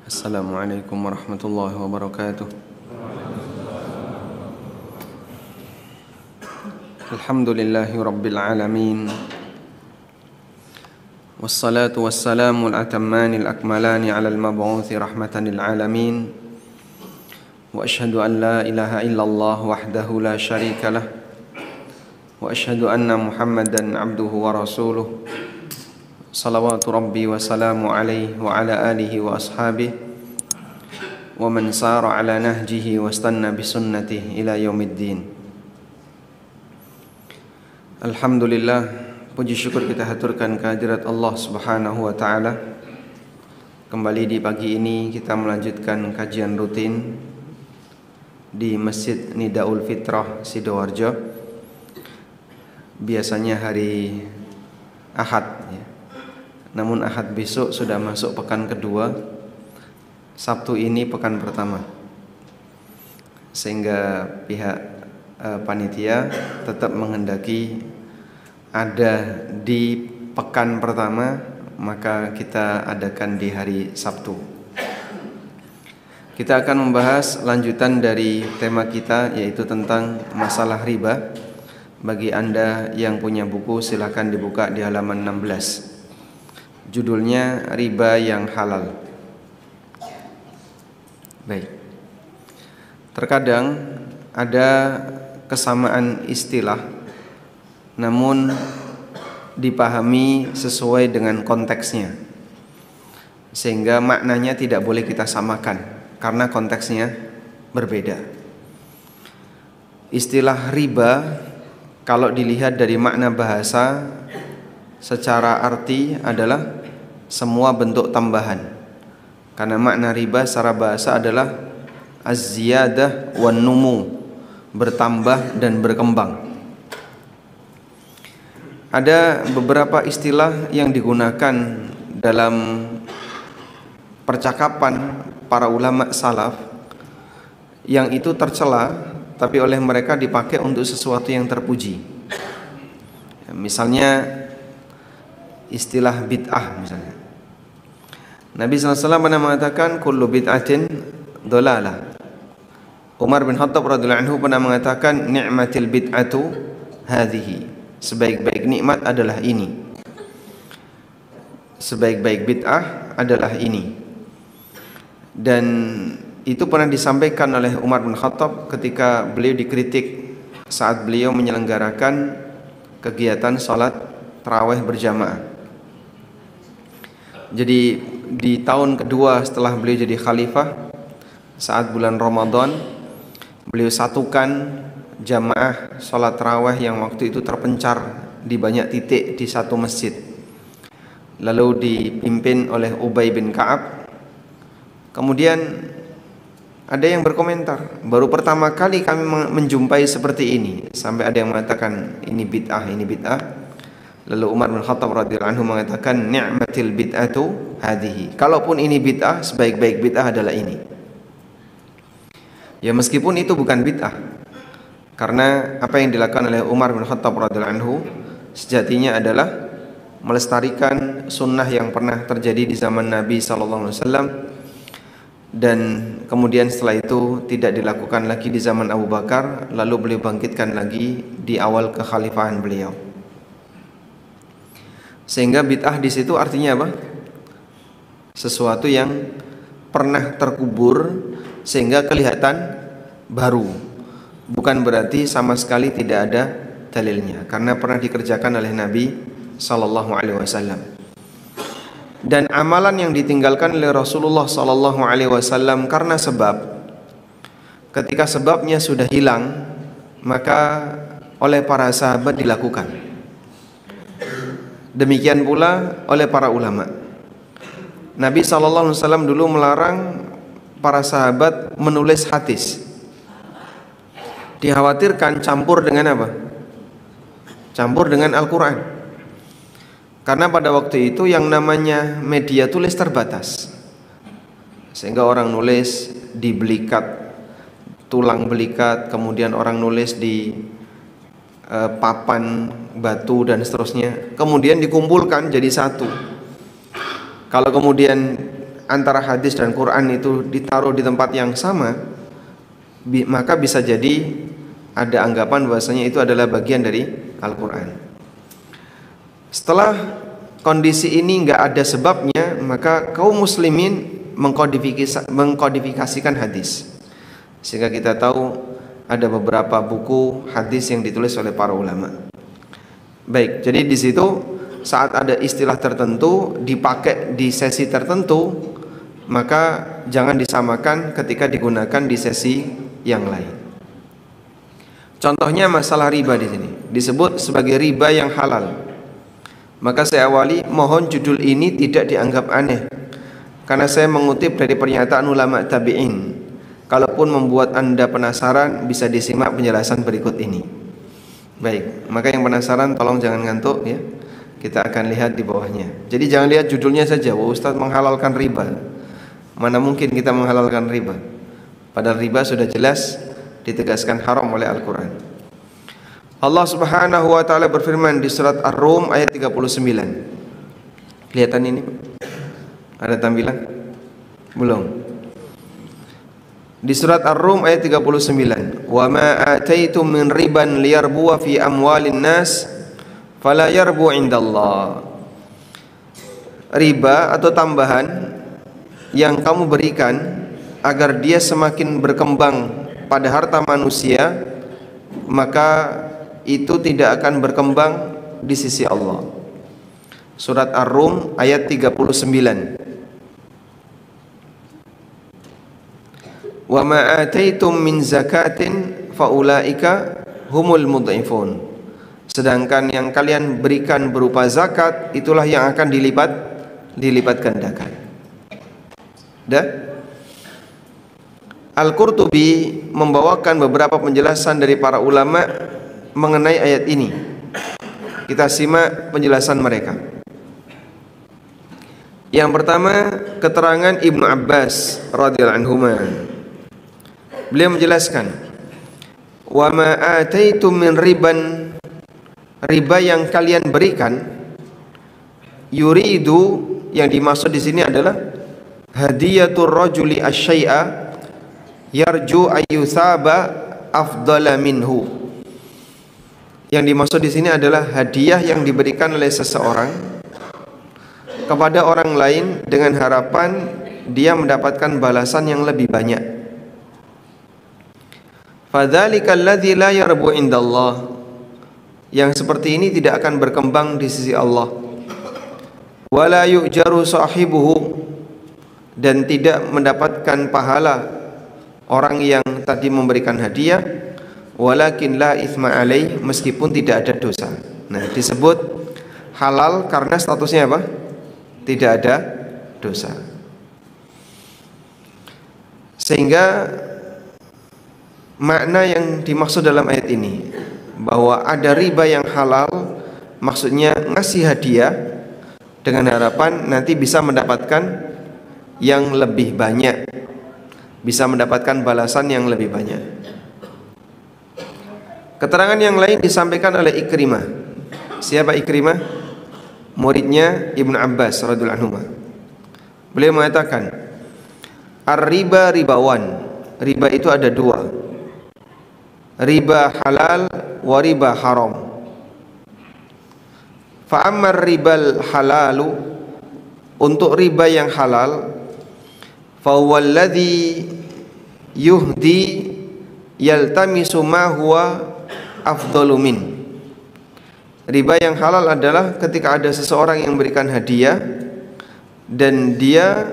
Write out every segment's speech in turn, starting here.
Assalamualaikum warahmatullahi wabarakatuh. Alhamdulillahi rabbil alamin. Wassalatu wassalamu al-atammani al-akmalani ala al-mab'uthi rahmatan lil alamin. Wa ashhadu an la ilaha illallah wahdahu la syarika lah. Wa ashhadu anna Muhammadan abduhu wa rasuluh. Salawatu Rabbi wa salamu alaihi wa ala alihi wa ashabihi wa man sara ala nahjihi wa stanna bisunnatihi ila yaumiddin. Alhamdulillah, puji syukur kita haturkan kehadirat Allah Subhanahu wa taala. Kembali di pagi ini kita melanjutkan kajian rutin di Masjid Nidaul Fitrah Sidoarjo. Biasanya hari Ahad ya. Namun Ahad besok sudah masuk pekan kedua, Sabtu ini pekan pertama, sehingga pihak panitia tetap menghendaki ada di pekan pertama, maka kita adakan di hari Sabtu. Kita akan membahas lanjutan dari tema kita, yaitu tentang masalah riba. Bagi Anda yang punya buku, silakan dibuka di halaman 16. Judulnya riba yang halal. Baik. Terkadang ada kesamaan istilah, namun dipahami sesuai dengan konteksnya, sehingga maknanya tidak boleh kita samakan karena konteksnya berbeda. Istilah riba kalau dilihat dari makna bahasa, secara arti adalah semua bentuk tambahan. Karena makna riba secara bahasa adalah az-ziyadah wan numu, bertambah dan berkembang. Ada beberapa istilah yang digunakan dalam percakapan para ulama salaf yang itu tercela, tapi oleh mereka dipakai untuk sesuatu yang terpuji. Misalnya istilah bid'ah misalnya. Nabi SAW pernah mengatakan kullu bid'atin dhalalah. Umar bin Khattab radhiyallahu anhu pernah mengatakan ni'matil bid'atu hadhihi. Sebaik-baik nikmat adalah ini. Sebaik-baik bid'ah adalah ini. Dan itu pernah disampaikan oleh Umar bin Khattab ketika beliau dikritik saat beliau menyelenggarakan kegiatan salat tarawih berjamaah. Jadi di tahun kedua setelah beliau jadi khalifah, saat bulan Ramadan, beliau satukan jamaah salat tarawih yang waktu itu terpencar di banyak titik di satu masjid. Lalu dipimpin oleh Ubay bin Ka'ab. Kemudian ada yang berkomentar, baru pertama kali kami menjumpai seperti ini, sampai ada yang mengatakan ini bid'ah, ini bid'ah. Lalu Umar bin Khattab radhiyallahu anhu mengatakan ni'matil bid'atu hadhihi. Kalaupun ini bid'ah, sebaik-baik bid'ah adalah ini. Ya meskipun itu bukan bid'ah, karena apa yang dilakukan oleh Umar bin Khattab radhiyallahu anhu sejatinya adalah melestarikan sunnah yang pernah terjadi di zaman Nabi sallallahu alaihi wasallam, dan kemudian setelah itu tidak dilakukan lagi di zaman Abu Bakar, lalu beliau bangkitkan lagi di awal kekhalifahan beliau. Sehingga bid'ah di situ artinya apa? Sesuatu yang pernah terkubur sehingga kelihatan baru. Bukan berarti sama sekali tidak ada dalilnya, karena pernah dikerjakan oleh Nabi sallallahu alaihi wasallam. Dan amalan yang ditinggalkan oleh Rasulullah sallallahu alaihi wasallam karena sebab, ketika sebabnya sudah hilang, maka oleh para sahabat dilakukan. Demikian pula oleh para ulama. Nabi sallallahu alaihi wasallam dulu melarang para sahabat menulis hadis. Dikhawatirkan campur dengan apa? Campur dengan Al-Quran. Karena pada waktu itu yang namanya media tulis terbatas, sehingga orang nulis di belikat, tulang belikat, kemudian orang nulis di papan batu dan seterusnya, kemudian dikumpulkan jadi satu. Kalau kemudian antara hadis dan Quran itu ditaruh di tempat yang sama, maka bisa jadi ada anggapan bahwasanya itu adalah bagian dari Al-Quran. Setelah kondisi ini nggak ada sebabnya, maka kaum muslimin mengkodifikasikan hadis, sehingga kita tahu ada beberapa buku hadis yang ditulis oleh para ulama. Baik, jadi di situ saat ada istilah tertentu dipakai di sesi tertentu, maka jangan disamakan ketika digunakan di sesi yang lain. Contohnya masalah riba di sini disebut sebagai riba yang halal. Maka saya awali, mohon judul ini tidak dianggap aneh, karena saya mengutip dari pernyataan ulama tabi'in. Kalaupun membuat Anda penasaran, bisa disimak penjelasan berikut ini. Baik, maka yang penasaran tolong jangan ngantuk ya. Kita akan lihat di bawahnya. Jadi jangan lihat judulnya saja, wah Ustaz menghalalkan riba. Mana mungkin kita menghalalkan riba? Padahal riba sudah jelas ditegaskan haram oleh Al-Quran. Allah Subhanahu wa taala berfirman di surat Ar-Rum ayat 39. Kelihatan ini? Ada tampilan? Belum. Di surat Ar-Rum ayat 39, "Wa ma ataitum min riban liyarbuwa fi amwalin nas fala yarbu 'indallah." Riba atau tambahan yang kamu berikan agar dia semakin berkembang pada harta manusia, maka itu tidak akan berkembang di sisi Allah. Surat Ar-Rum ayat 39. Wa ma ataitum min zakatin faulaika humul mudhifun. Sedangkan yang kalian berikan berupa zakat, itulah yang akan dilipat gandakan. Dah? Al-Qurtubi membawakan beberapa penjelasan dari para ulama mengenai ayat ini. Kita simak penjelasan mereka. Yang pertama, keterangan Ibnu Abbas radhiyallahu anhuma. Beliau menjelaskan, "Wa ma ataitum min riban," riba yang kalian berikan, yuridu, yang dimaksud di sini adalah hadiyatur rajuli asy-syai'a yarju ayyusaba afdala minhu. Yang dimaksud di sini adalah hadiah yang diberikan oleh seseorang kepada orang lain dengan harapan dia mendapatkan balasan yang lebih banyak. Fadzalika alladzi la yarbu indallah. Yang seperti ini tidak akan berkembang di sisi Allah. Wala yu'jaru sahibuhu, dan tidak mendapatkan pahala orang yang tadi memberikan hadiah. Walakin la itsma alaih, meskipun tidak ada dosa. Nah, disebut halal karena statusnya apa? Tidak ada dosa. Sehingga makna yang dimaksud dalam ayat ini bahwa ada riba yang halal, maksudnya ngasih hadiah dengan harapan nanti bisa mendapatkan yang lebih banyak, bisa mendapatkan balasan yang lebih banyak. Keterangan yang lain disampaikan oleh Ikrimah. Siapa Ikrimah? Muridnya Ibnu Abbas radhiyallahu anhu. Beliau mengatakan, ar-riba ribawan. Riba itu ada dua, riba halal wa riba haram. Fa ammar ribal halalu, untuk riba yang halal, fa huwallazi yuhdi yaltamisu ma huwa afdalu min. Riba yang halal adalah ketika ada seseorang yang memberikan hadiah dan dia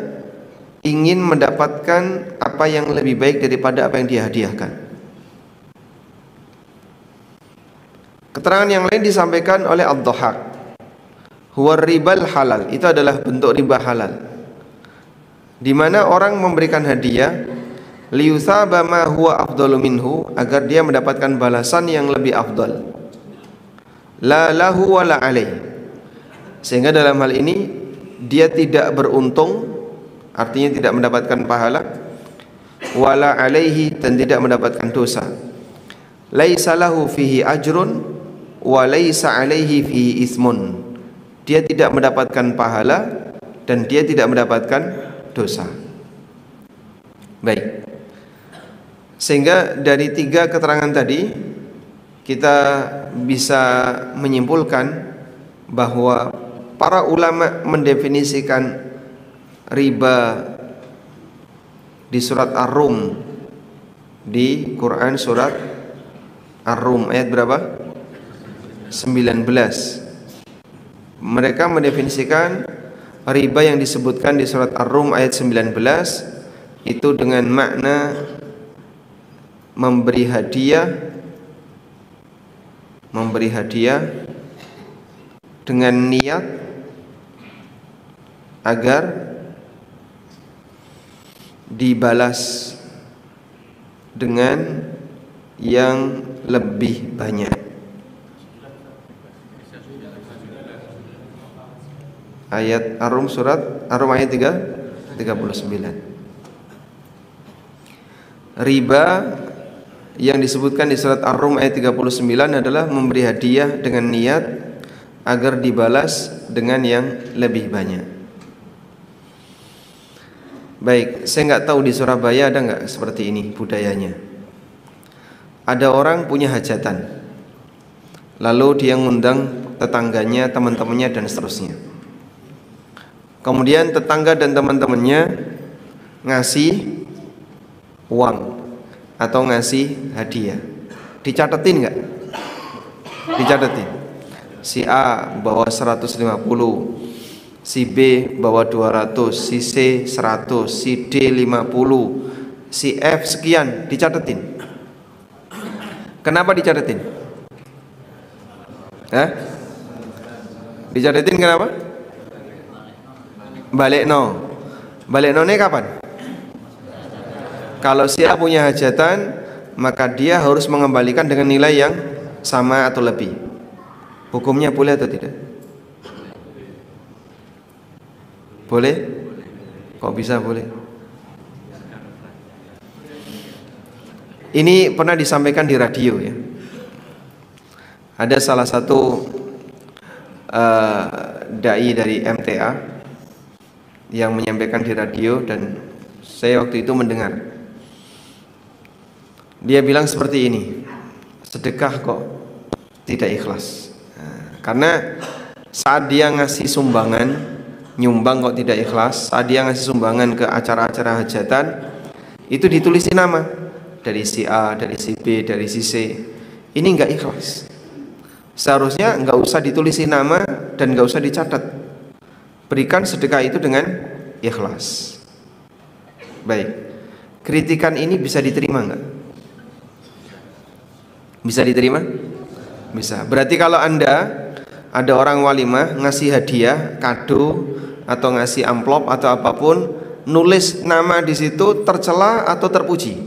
ingin mendapatkan apa yang lebih baik daripada apa yang dia hadiahkan. Keterangan yang lain disampaikan oleh Ad-Dhahhak. Huwa ribal halal, itu adalah bentuk riba halal, di mana orang memberikan hadiah liyusaba ma huwa afdalu minhu, agar dia mendapatkan balasan yang lebih afdal. La lahu wa la alaih, sehingga dalam hal ini dia tidak beruntung, artinya tidak mendapatkan pahala, wala alaihi, dan tidak mendapatkan dosa. Laisa lahu fihi ajrun wa laisa alaihi fihi ismun, dia tidak mendapatkan pahala dan dia tidak mendapatkan dosa. Baik. Sehingga dari 3 keterangan tadi kita bisa menyimpulkan bahwa para ulama mendefinisikan riba di surat Ar-Rum, di Quran surat Ar-Rum ayat berapa? 19. Mereka mendefinisikan riba yang disebutkan di surat Ar-Rum ayat 19 itu dengan makna memberi hadiah dengan niat agar dibalas dengan yang lebih banyak. Ayat Ar-Rum surat Ar-Rum ayat 39. Riba yang disebutkan di surat Ar-Rum ayat 39 adalah memberi hadiah dengan niat agar dibalas dengan yang lebih banyak. Baik, saya nggak tahu di Surabaya ada nggak seperti ini budayanya. Ada orang punya hajatan, lalu dia ngundang tetangganya, teman-temannya dan seterusnya. Kemudian tetangga dan teman-temannya ngasih uang atau ngasih hadiah. Dicatetin nggak? Dicatetin. Si A bawa 150, si B bawa 200, si C 100, si D 50, si F sekian, dicatetin. Kenapa dicatetin? Dicatetin kenapa? Balik no kapan? Kalau si A punya hajatan, maka dia harus mengembalikan dengan nilai yang sama atau lebih. Hukumnya boleh atau tidak? Boleh? Kok bisa boleh? Ini pernah disampaikan di radio ya. Ada salah satu dai dari MTA yang menyampaikan di radio dan saya waktu itu mendengar. Dia bilang seperti ini, sedekah kok tidak ikhlas. Karena saat dia ngasih sumbangan, nyumbang kok tidak ikhlas. Saat dia ngasih sumbangan ke acara-acara hajatan, itu ditulisin nama dari si A, dari si B, dari si C. Ini enggak ikhlas. Seharusnya enggak usah ditulisin nama dan enggak usah dicatat. Berikan sedekah itu dengan ikhlas. Baik. Kritikan ini bisa diterima enggak? Bisa diterima? Bisa. Berarti kalau Anda ada orang walimah ngasih hadiah, kado atau ngasih amplop atau apapun, nulis nama di situ tercela atau terpuji?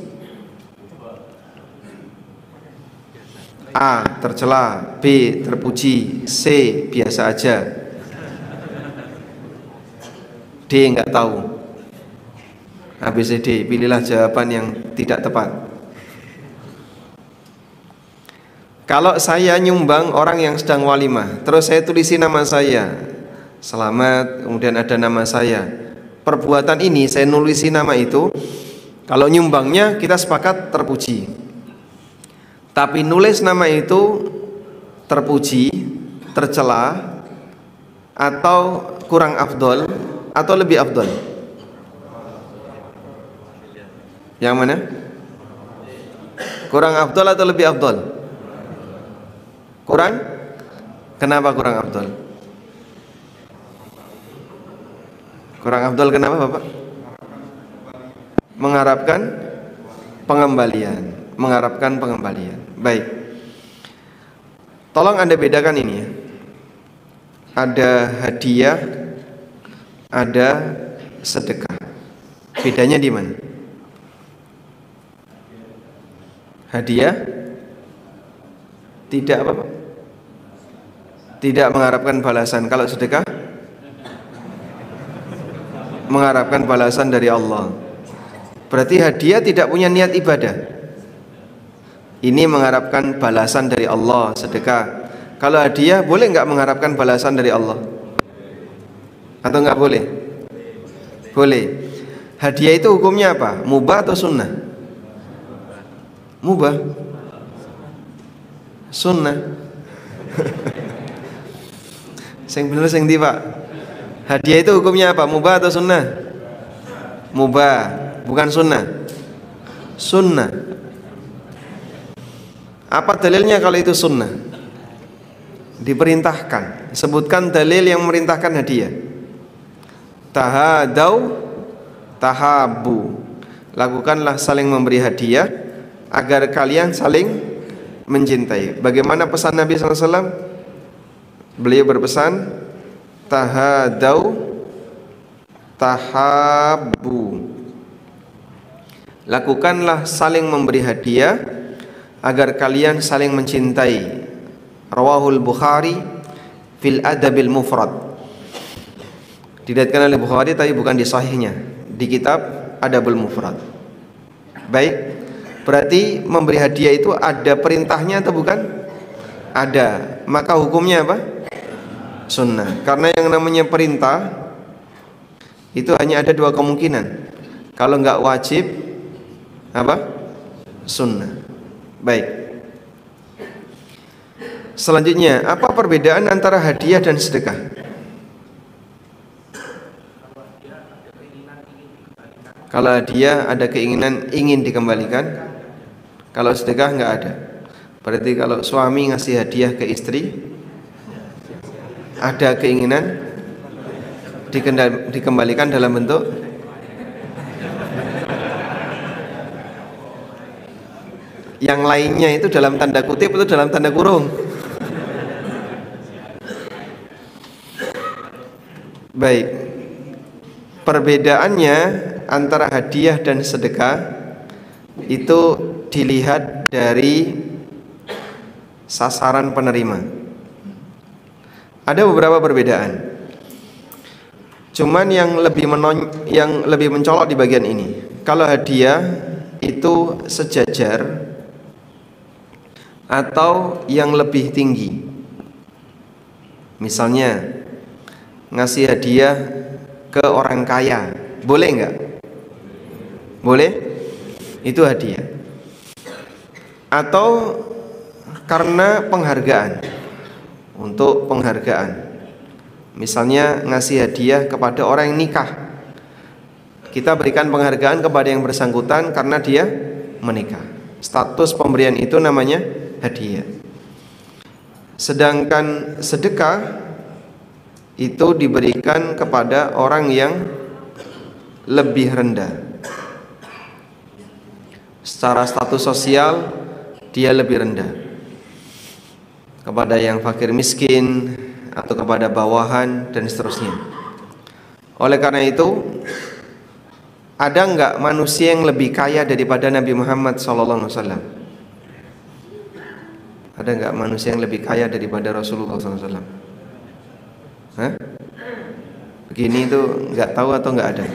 A tercela, B terpuji, C biasa aja, D nggak tahu. ABCD, pilihlah jawaban yang tidak tepat. Kalau saya nyumbang orang yang sedang walimah, terus saya tulisi nama saya, selamat, kemudian ada nama saya. Perbuatan ini saya nulisi nama itu. Kalau nyumbangnya kita sepakat terpuji. Tapi nulis nama itu terpuji, tercela, atau kurang afdol, atau lebih afdol? Yang mana? Kurang afdol atau lebih afdol? Kurang? Kenapa kurang afdol? Kurang afdol kenapa Bapak? Mengharapkan pengembalian. Mengharapkan pengembalian. Baik. Tolong Anda bedakan ini ya. Ada hadiah, ada sedekah. Bedanya di mana? Hadiah tidak apa Pak? Tidak mengharapkan balasan. Kalau sedekah mengharapkan balasan dari Allah. Berarti hadiah tidak punya niat ibadah. Ini mengharapkan balasan dari Allah. Sedekah. Kalau hadiah boleh nggak mengharapkan balasan dari Allah? Atau nggak boleh? Boleh. Hadiah itu hukumnya apa? Mubah atau sunnah? Mubah. Sunnah. Sing bener sing ndi, Pak? Hadiah itu hukumnya apa? Mubah atau sunnah? Mubah, bukan sunnah. Sunnah. Apa dalilnya kalau itu sunnah? Diperintahkan. Sebutkan dalil yang memerintahkan hadiah. Tahadau tahabu. Lakukanlah saling memberi hadiah agar kalian saling mencintai. Bagaimana pesan Nabi SAW? Beliau berpesan, tahadau tahabu. Lakukanlah saling memberi hadiah agar kalian saling mencintai. Rawahul Bukhari fil Adabil Mufrad. Diriwayatkan oleh Bukhari tapi bukan di sahihnya, di kitab Adabul Mufrad. Baik, berarti memberi hadiah itu ada perintahnya atau bukan? Ada. Maka hukumnya apa? Sunnah. Karena yang namanya perintah itu hanya ada dua kemungkinan. Kalau enggak wajib apa? Sunnah. Baik. Selanjutnya, apa perbedaan antara hadiah dan sedekah? Kalau hadiah ada keinginan ingin dikembalikan, kalau sedekah enggak ada. Berarti kalau suami ngasih hadiah ke istri, ada keinginan dikembalikan dalam bentuk yang lainnya, itu dalam tanda kutip atau dalam tanda kurung? Baik. Perbedaannya antara hadiah dan sedekah itu dilihat dari sasaran penerima. Ada beberapa perbedaan. Cuman yang lebih mencolok di bagian ini. Kalau hadiah itu sejajar atau yang lebih tinggi. Misalnya ngasih hadiah ke orang kaya, boleh enggak? Boleh? Itu hadiah. Atau karena penghargaan, untuk penghargaan. Misalnya ngasih hadiah kepada orang yang nikah, kita berikan penghargaan kepada yang bersangkutan karena dia menikah. Status pemberian itu namanya hadiah. Sedangkan sedekah itu diberikan kepada orang yang lebih rendah. Secara status sosial dia lebih rendah, kepada yang fakir miskin atau kepada bawahan dan seterusnya. Oleh karena itu, ada enggak manusia yang lebih kaya daripada Nabi Muhammad SAW? Ada enggak manusia yang lebih kaya daripada Rasulullah SAW? Hah? Begini itu enggak tahu atau enggak ada?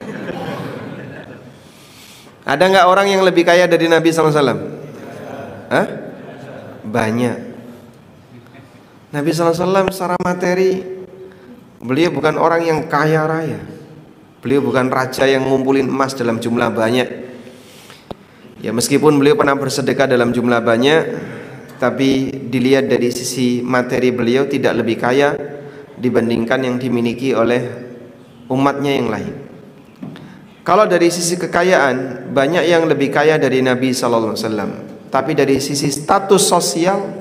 Ada enggak orang yang lebih kaya dari Nabi SAW? Hah? Banyak. Nabi SAW secara materi, beliau bukan orang yang kaya raya. Beliau bukan raja yang ngumpulin emas dalam jumlah banyak. Ya, meskipun beliau pernah bersedekah dalam jumlah banyak, tapi dilihat dari sisi materi beliau tidak lebih kaya dibandingkan yang dimiliki oleh umatnya yang lain. Kalau dari sisi kekayaan, banyak yang lebih kaya dari Nabi SAW. Tapi dari sisi status sosial,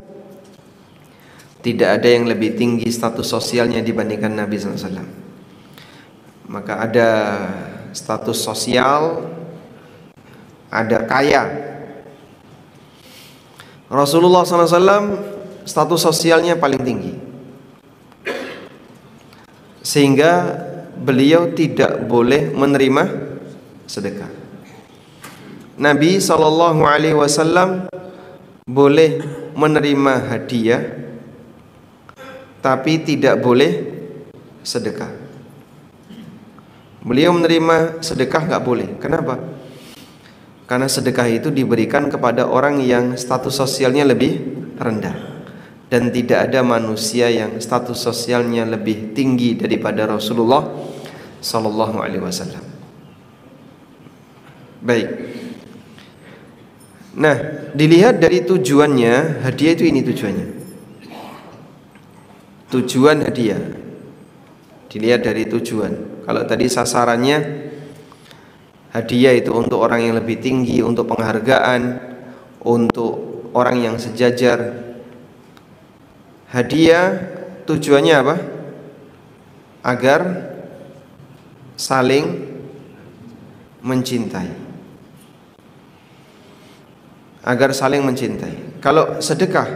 tidak ada yang lebih tinggi status sosialnya dibandingkan Nabi SAW. Maka ada status sosial, ada kaya. Rasulullah SAW status sosialnya paling tinggi, sehingga beliau tidak boleh menerima sedekah. Nabi SAW boleh menerima hadiah, tapi tidak boleh sedekah. Beliau menerima sedekah nggak boleh. Kenapa? Karena sedekah itu diberikan kepada orang yang status sosialnya lebih rendah, dan tidak ada manusia yang status sosialnya lebih tinggi daripada Rasulullah SAW. Baik. Nah, dilihat dari tujuannya, hadiah itu ini tujuannya. Tujuan hadiah. Dilihat dari tujuan. Kalau tadi sasarannya hadiah itu untuk orang yang lebih tinggi, untuk penghargaan, untuk orang yang sejajar. Hadiah tujuannya apa? Agar saling mencintai. Agar saling mencintai. Kalau sedekah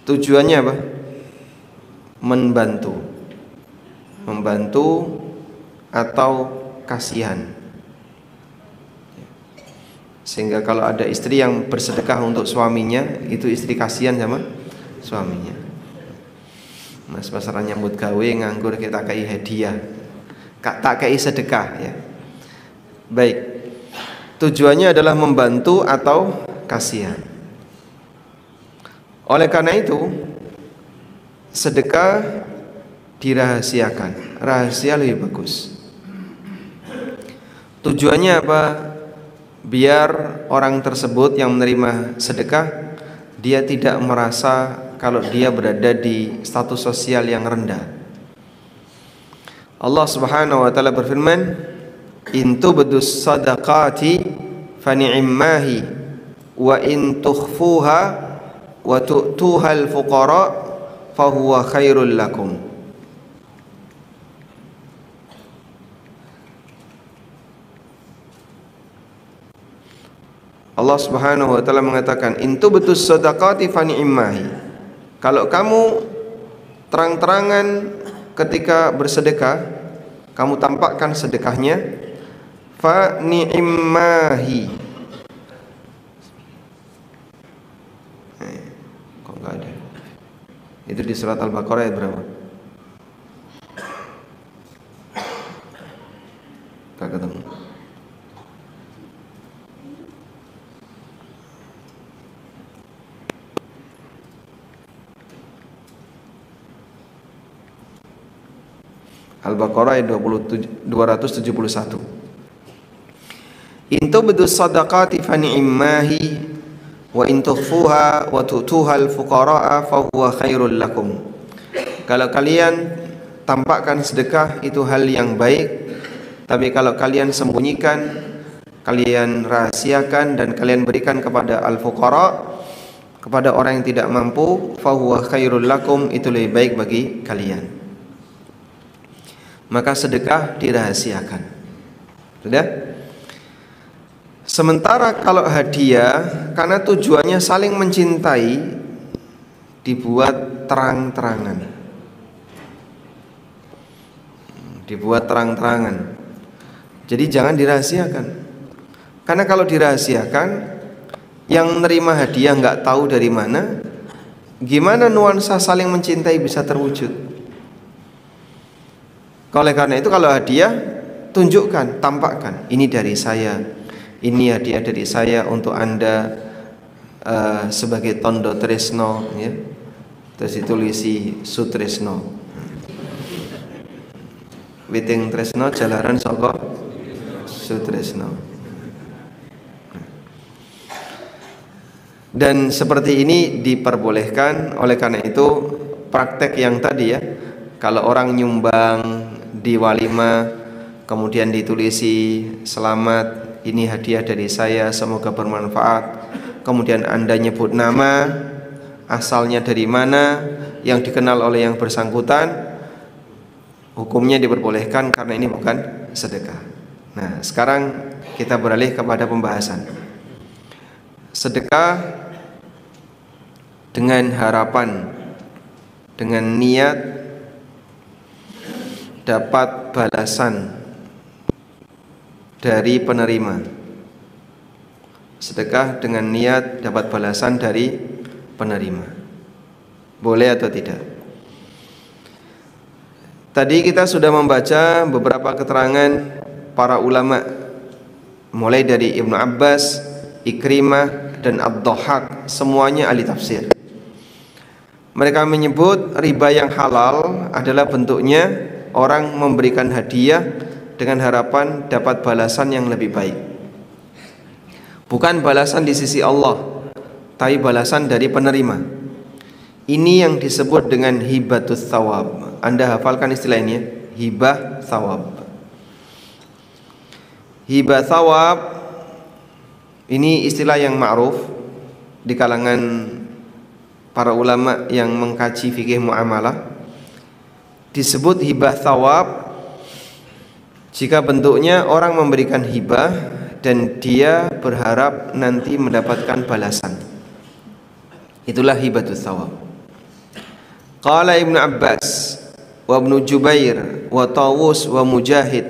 tujuannya apa? Membantu. Membantu atau kasihan. Sehingga kalau ada istri yang bersedekah untuk suaminya, itu istri kasihan sama suaminya. Mas pasaran nyambut gawe nganggur kita kei hadiah, tak kei sedekah ya. Baik. Tujuannya adalah membantu atau kasihan. Oleh karena itu, sedekah dirahasiakan. Rahasia lebih bagus. Tujuannya apa? Biar orang tersebut yang menerima sedekah, dia tidak merasa kalau dia berada di status sosial yang rendah. Allah Subhanahu wa taala berfirman, "In tubdus sadaqati fani'immahi wa in tukhfuha wa tu'tuhal fuqara fahuwa khairul lakum." Allah Subhanahu wa taala mengatakan, "In tubdus sadaqati fani'immahi." Kalau kamu terang-terangan ketika bersedekah, kamu tampakkan sedekahnya, fa ni'immahi. Kok enggak ada? Itu di surat Al-Baqarah ayat berapa? Tak ketemu. Al-Baqarah ayat 271. In tubdu sadaqati fa ni'immahi wa in tukhfuha wa tu'tuhal fuqara'a fa huwa khairul lakum. Kalau kalian tampakkan sedekah itu hal yang baik, tapi kalau kalian sembunyikan, kalian rahasiakan dan kalian berikan kepada al-fuqara, kepada orang yang tidak mampu, fa huwa khairul lakum, itu lebih baik bagi kalian. Maka sedekah dirahasiakan. Sudah? Sementara kalau hadiah, karena tujuannya saling mencintai, dibuat terang-terangan. Dibuat terang-terangan. Jadi jangan dirahasiakan. Karena kalau dirahasiakan, yang menerima hadiah nggak tahu dari mana, gimana nuansa saling mencintai bisa terwujud? Oleh karena itu kalau hadiah, tunjukkan, tampakkan, ini dari saya, ini hadiah dari saya untuk Anda sebagai tondo tresno, ya. Terus ditulisi sutresno, witing tresno jalaran saka sutresno. Dan seperti ini diperbolehkan. Oleh karena itu praktek yang tadi ya, kalau orang nyumbang di walimah kemudian ditulisi selamat, ini hadiah dari saya, semoga bermanfaat, kemudian Anda nyebut nama, asalnya dari mana, yang dikenal oleh yang bersangkutan, hukumnya diperbolehkan karena ini bukan sedekah. Nah, sekarang kita beralih kepada pembahasan sedekah dengan harapan, dengan niat dapat balasan dari penerima. Sedekah dengan niat dapat balasan dari penerima. Boleh atau tidak? Tadi kita sudah membaca beberapa keterangan para ulama, mulai dari Ibnu Abbas, Ikrimah, dan Ad-Dhahhak, semuanya ahli tafsir. Mereka menyebut riba yang halal adalah bentuknya orang memberikan hadiah dengan harapan dapat balasan yang lebih baik. Bukan balasan di sisi Allah, tapi balasan dari penerima. Ini yang disebut dengan hibatus thawab. Anda hafalkan istilah ini ya, hibah thawab. Hibah thawab ini istilah yang ma'ruf di kalangan para ulama yang mengkaji fikih muamalah. Disebut hibah thawab jika bentuknya orang memberikan hibah dan dia berharap nanti mendapatkan balasan. Itulah hibatus thawab. Qala Ibnu Abbas wa Ibnu Jubair wa Tawus wa Mujahid,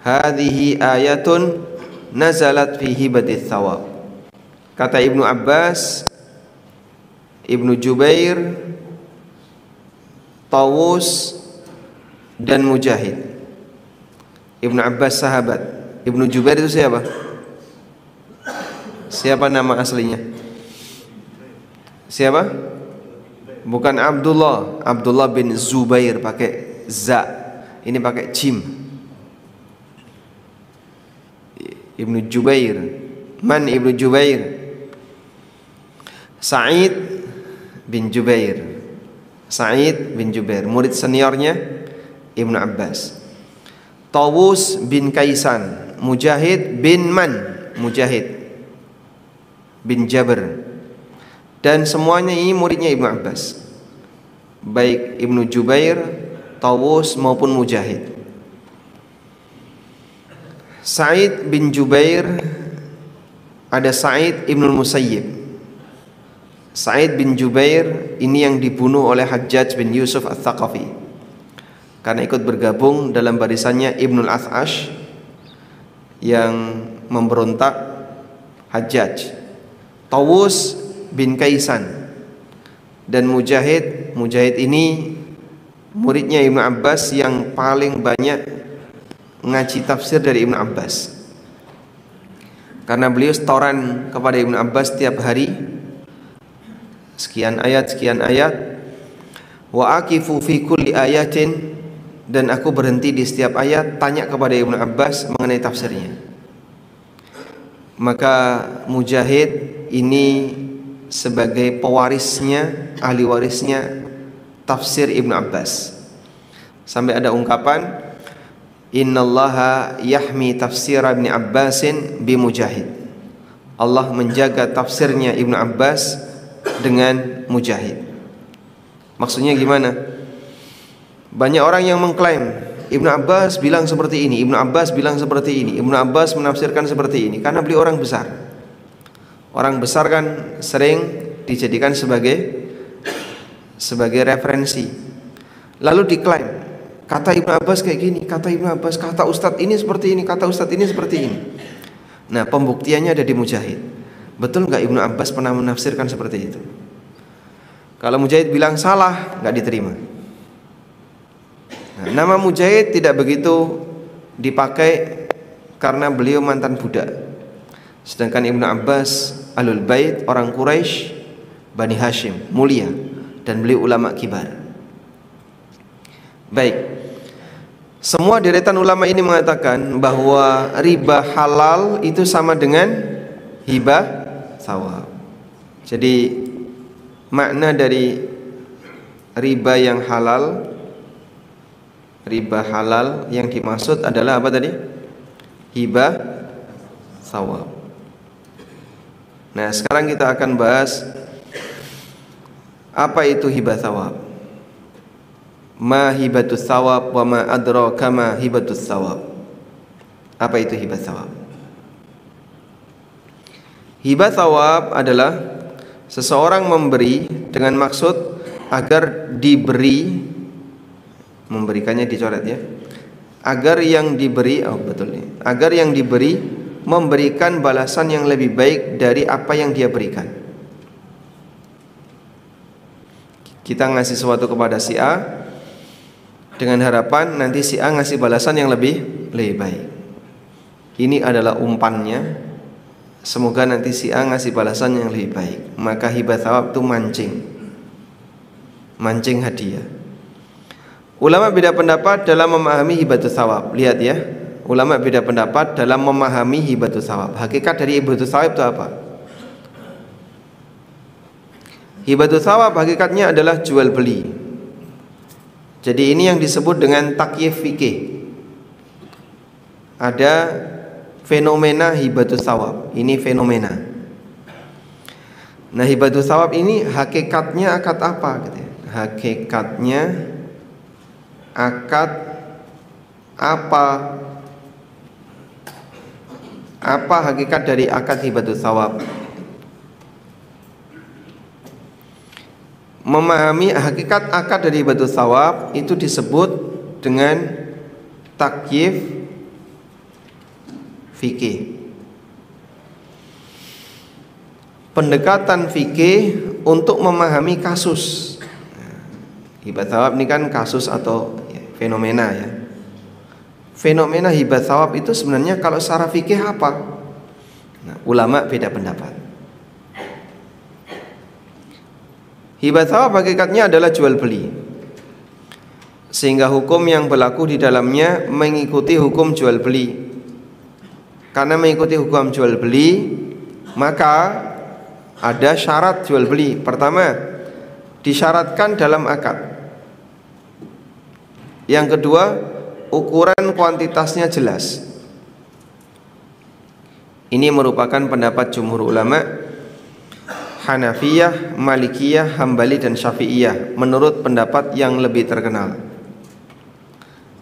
hadhihi ayatun nazalat fi hibatis thawab. Kata Ibnu Abbas, Ibnu Jubair, Tawus dan Mujahid. Ibnu Abbas sahabat, Ibnu Jubair itu siapa? Siapa nama aslinya? Siapa? Bukan Abdullah, Abdullah bin Zubair pakai za. Ini pakai jim. Ibnu Jubair. Man Ibnu Jubair? Sa'id bin Jubair. Sa'id bin Jubair, murid seniornya Ibnu Abbas. Tawus bin Kaisan. Mujahid bin Man? Mujahid bin Jabir. Dan semuanya ini muridnya Ibnu Abbas, baik Ibnu Jubair, Tawus maupun Mujahid. Sa'id bin Jubair, ada Sa'id Ibnul Musayyib. Sa'id bin Jubair ini yang dibunuh oleh Hajjaj bin Yusuf Al-Thaqafi karena ikut bergabung dalam barisannya Ibnul Ath'ash yang memberontak Hajjaj. Tawus bin Kaisan dan Mujahid. Mujahid ini muridnya Ibnu Abbas yang paling banyak ngaji tafsir dari Ibnu Abbas, karena beliau setoran kepada Ibnu Abbas setiap hari sekian ayat. Wa aqifu fi kulli ayatin, dan aku berhenti di setiap ayat tanya kepada Ibnu Abbas mengenai tafsirnya. Maka Mujahid ini sebagai pewarisnya, ahli warisnya tafsir Ibnu Abbas. Sampai ada ungkapan, innallaha yahmi tafsir Ibnu Abbasin bi Mujahid. Allah menjaga tafsirnya Ibnu Abbas dengan Mujahid. Maksudnya gimana? Banyak orang yang mengklaim Ibnu Abbas bilang seperti ini, Ibnu Abbas bilang seperti ini, Ibnu Abbas menafsirkan seperti ini, karena beliau orang besar. Orang besar kan sering dijadikan sebagai referensi. Lalu diklaim, kata Ibnu Abbas kayak gini, kata Ibnu Abbas, kata Ustadz ini seperti ini, kata Ustadz ini seperti ini. Nah, pembuktiannya ada di Mujahid. Betul nggak Ibnu Abbas pernah menafsirkan seperti itu? Kalau Mujahid bilang salah, nggak diterima. Nah, nama Mujahid tidak begitu dipakai karena beliau mantan budak. Sedangkan Ibnu Abbas Ahlul Bait, orang Quraisy, Bani Hashim, mulia, dan beliau ulama kibar. Baik, semua deretan ulama ini mengatakan bahwa riba halal itu sama dengan hibah thawab. Jadi makna dari riba yang halal, riba halal yang dimaksud adalah apa tadi? Hibah thawab. Nah, sekarang kita akan bahas apa itu hibah thawab. Ma hibatus thawab wa ma adraka ma hibatus thawab. Apa itu hibah thawab? Hibah thawab adalah seseorang memberi dengan maksud agar diberi, memberikannya dicoret ya, agar yang diberi, agar yang diberi memberikan balasan yang lebih baik dari apa yang dia berikan. Kita ngasih sesuatu kepada si A dengan harapan nanti si A ngasih balasan yang lebih baik. Ini adalah umpannya, semoga nanti si A ngasih balasan yang lebih baik. Maka hibah thawab itu mancing hadiah. Ulama beda pendapat dalam memahami hibatus thawab. Lihat ya, ulama beda pendapat dalam memahami hibatus thawab. Hakikat dari hibatus thawab itu apa? Hibatus thawab hakikatnya adalah jual beli. Jadi ini yang disebut dengan takyif fikih. Ada fenomena hibatus thawab. Ini fenomena. Nah, hibatus thawab ini hakikatnya akad apa gitu ya? Hakikatnya akad apa? Apa hakikat dari akad hibatus thawab? Memahami hakikat akad dari hibatus thawab itu disebut dengan takyif fikih. Pendekatan fikih untuk memahami kasus. Hibatus thawab ini kan kasus atau fenomena ya. Fenomena hibatus thawab itu sebenarnya kalau secara fikih apa? Nah, ulama beda pendapat. Hibatus thawab hakikatnya adalah jual beli. Sehingga hukum yang berlaku di dalamnya mengikuti hukum jual beli. Karena mengikuti hukum jual beli, maka ada syarat jual beli. Pertama, disyaratkan dalam akad. Yang kedua, ukuran kuantitasnya jelas. Ini merupakan pendapat jumhur ulama Hanafiyah, Malikiyah, Hambali dan Syafi'iyah menurut pendapat yang lebih terkenal.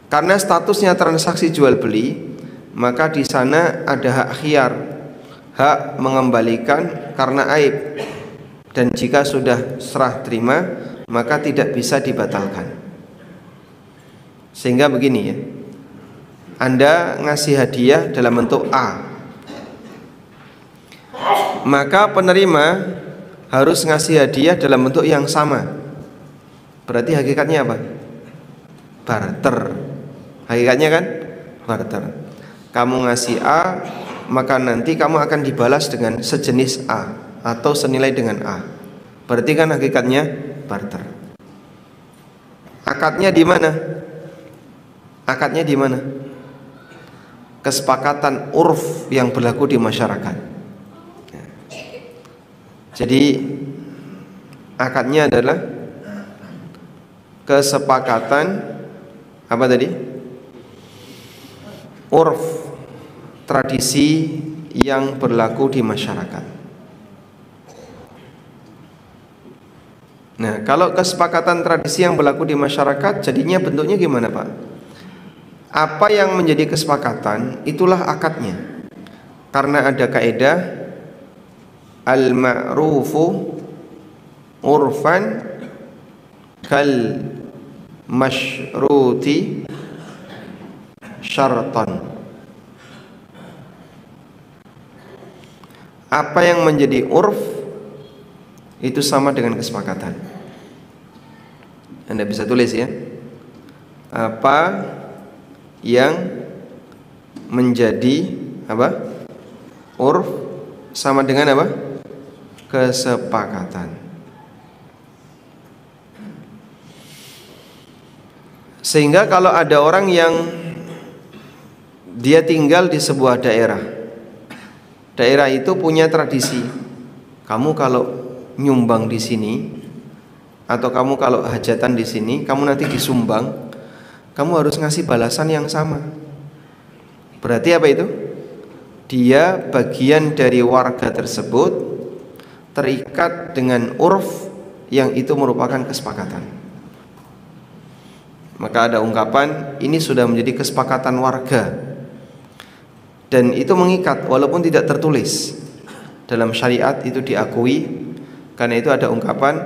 Karena statusnya transaksi jual beli, maka di sana ada hak khiyar, hak mengembalikan karena aib, dan jika sudah serah terima maka tidak bisa dibatalkan. Sehingga begini ya, Anda ngasih hadiah dalam bentuk A, maka penerima harus ngasih hadiah dalam bentuk yang sama. Berarti hakikatnya apa? Barter. Hakikatnya kan barter. Kamu ngasih A, maka nanti kamu akan dibalas dengan sejenis A atau senilai dengan A. Berarti kan hakikatnya barter. Akadnya di mana? Akadnya di mana? Kesepakatan urf yang berlaku di masyarakat. Jadi akadnya adalah kesepakatan apa tadi? Urf, tradisi yang berlaku di masyarakat. Nah, kalau kesepakatan tradisi yang berlaku di masyarakat, jadinya bentuknya gimana, Pak? Apa yang menjadi kesepakatan, itulah akadnya. Karena ada kaidah al-ma'rufu urfan kal masyruti syaratan. Apa yang menjadi urf itu sama dengan kesepakatan. Anda bisa tulis ya. Apa yang menjadi apa? Urf sama dengan apa? Kesepakatan. Sehingga kalau ada orang yang dia tinggal di sebuah daerah, daerah itu punya tradisi. Kamu kalau nyumbang di sini, atau kamu kalau hajatan di sini, kamu nanti disumbang, kamu harus ngasih balasan yang sama. Berarti apa itu? Dia bagian dari warga tersebut, terikat dengan urf yang itu merupakan kesepakatan. Maka ada ungkapan ini sudah menjadi kesepakatan warga, dan itu mengikat walaupun tidak tertulis. Dalam syariat itu diakui. Karena itu ada ungkapan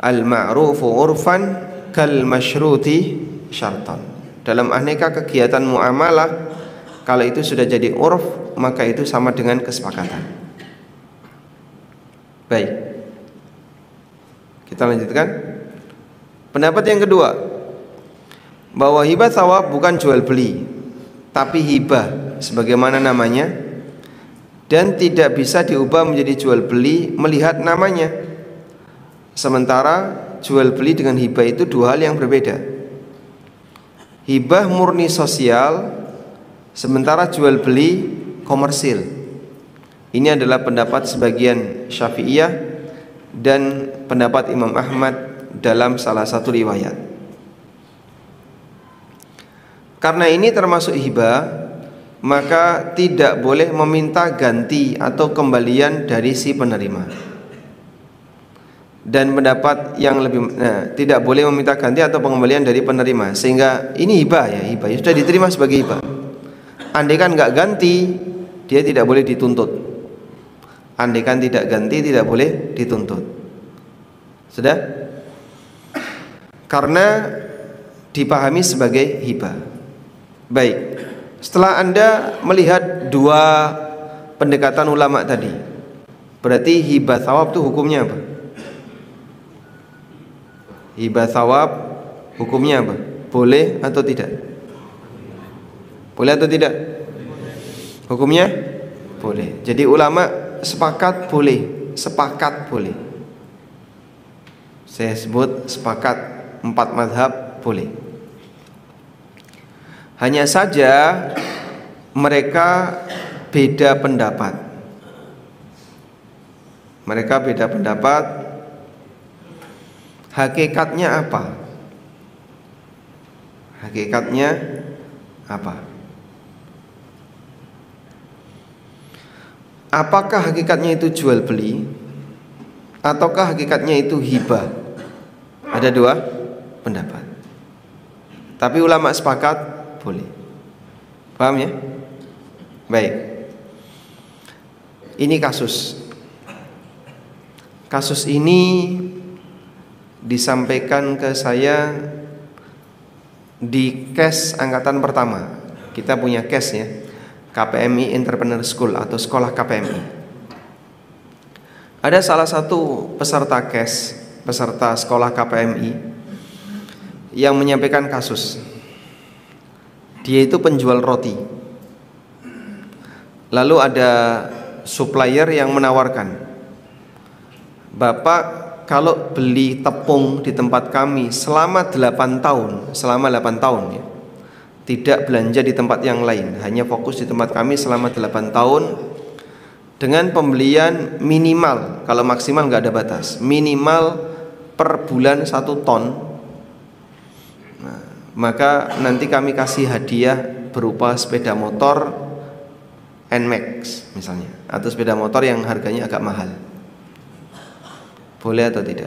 al-ma'rufu urfan kal masyruti syartan. Dalam aneka kegiatan muamalah, kalau itu sudah jadi urf, maka itu sama dengan kesepakatan. Baik, kita lanjutkan. Pendapat yang kedua, bahwa hibah thawab bukan jual beli, tapi hibah sebagaimana namanya, dan tidak bisa diubah menjadi jual beli melihat namanya. Sementara jual beli dengan hibah itu dua hal yang berbeda. Hibah murni sosial Sementara jual beli komersil. Ini adalah pendapat sebagian Syafi'iyah dan pendapat Imam Ahmad dalam salah satu riwayat. Karena ini termasuk hibah, maka tidak boleh meminta ganti atau kembalian dari si penerima. Dan pendapat yang lebih tidak boleh meminta ganti atau pengembalian dari penerima, sehingga ini hibah ya, hibah sudah diterima sebagai hibah. Andai kan nggak ganti, dia tidak boleh dituntut. Andai kan tidak ganti, tidak boleh dituntut. Sudah? Karena dipahami sebagai hibah. Baik. Setelah Anda melihat dua pendekatan ulama tadi, berarti hibah thawab itu hukumnya apa? Hibah thawab hukumnya apa? Boleh atau tidak? Boleh atau tidak? Hukumnya boleh. Jadi ulama sepakat boleh. Sepakat boleh. Saya sebut sepakat, 4 mazhab boleh. Hanya saja mereka beda pendapat. Mereka beda pendapat. Hakikatnya apa? Hakikatnya apa? Apakah hakikatnya itu jual beli, ataukah hakikatnya itu hibah? Ada dua pendapat. Tapi ulama sepakat boleh. Paham ya? Baik. Ini kasus. Kasus ini disampaikan ke saya di KES angkatan pertama. Kita punya KES ya, KPMI Entrepreneur School atau sekolah KPMI. Ada salah satu peserta KES, peserta sekolah KPMI yang menyampaikan kasus. Dia itu penjual roti. Lalu ada supplier yang menawarkan, "Bapak, kalau beli tepung di tempat kami selama 8 tahun, ya, tidak belanja di tempat yang lain, hanya fokus di tempat kami selama 8 tahun dengan pembelian minimal, kalau maksimal nggak ada batas, minimal per bulan 1 ton, nah, maka nanti kami kasih hadiah berupa sepeda motor NMAX misalnya, atau sepeda motor yang harganya agak mahal." Boleh atau tidak?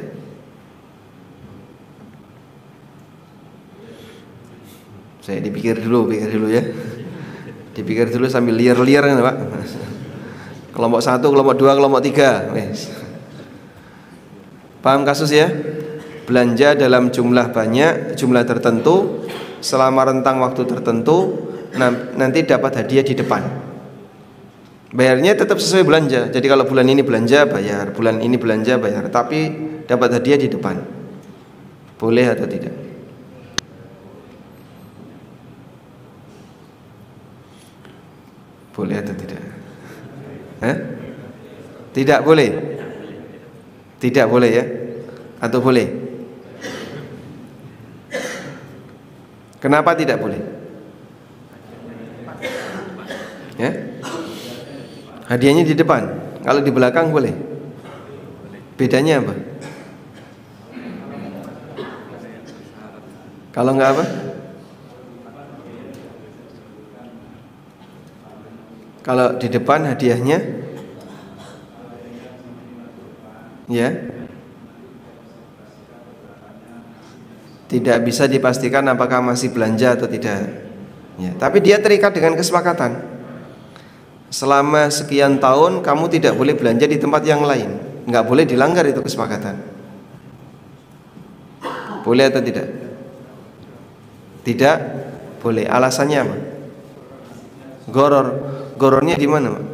Saya dipikir dulu ya. Dipikir dulu sambil liar-liar kan, Pak. Kelompok 1, kelompok 2, kelompok 3. Paham kasus ya? Belanja dalam jumlah banyak, jumlah tertentu, selama rentang waktu tertentu, nanti dapat hadiah di depan. Bayarnya tetap sesuai belanja. Jadi kalau bulan ini belanja bayar, bulan ini belanja bayar, tapi dapat hadiah di depan. Boleh atau tidak? Boleh atau tidak? Tidak boleh. Tidak boleh ya? Atau boleh? Kenapa tidak boleh? Ya? Hadiahnya di depan, kalau di belakang boleh. Bedanya apa? Kalau enggak apa? Kalau di depan hadiahnya ya tidak bisa dipastikan apakah masih belanja atau tidak ya, tapi dia terikat dengan kesepakatan. Selama sekian tahun kamu tidak boleh belanja di tempat yang lain. Nggak boleh dilanggar itu kesepakatan. Boleh atau tidak? Tidak boleh. Alasannya apa? Goror. Gorornya di mana, Pak?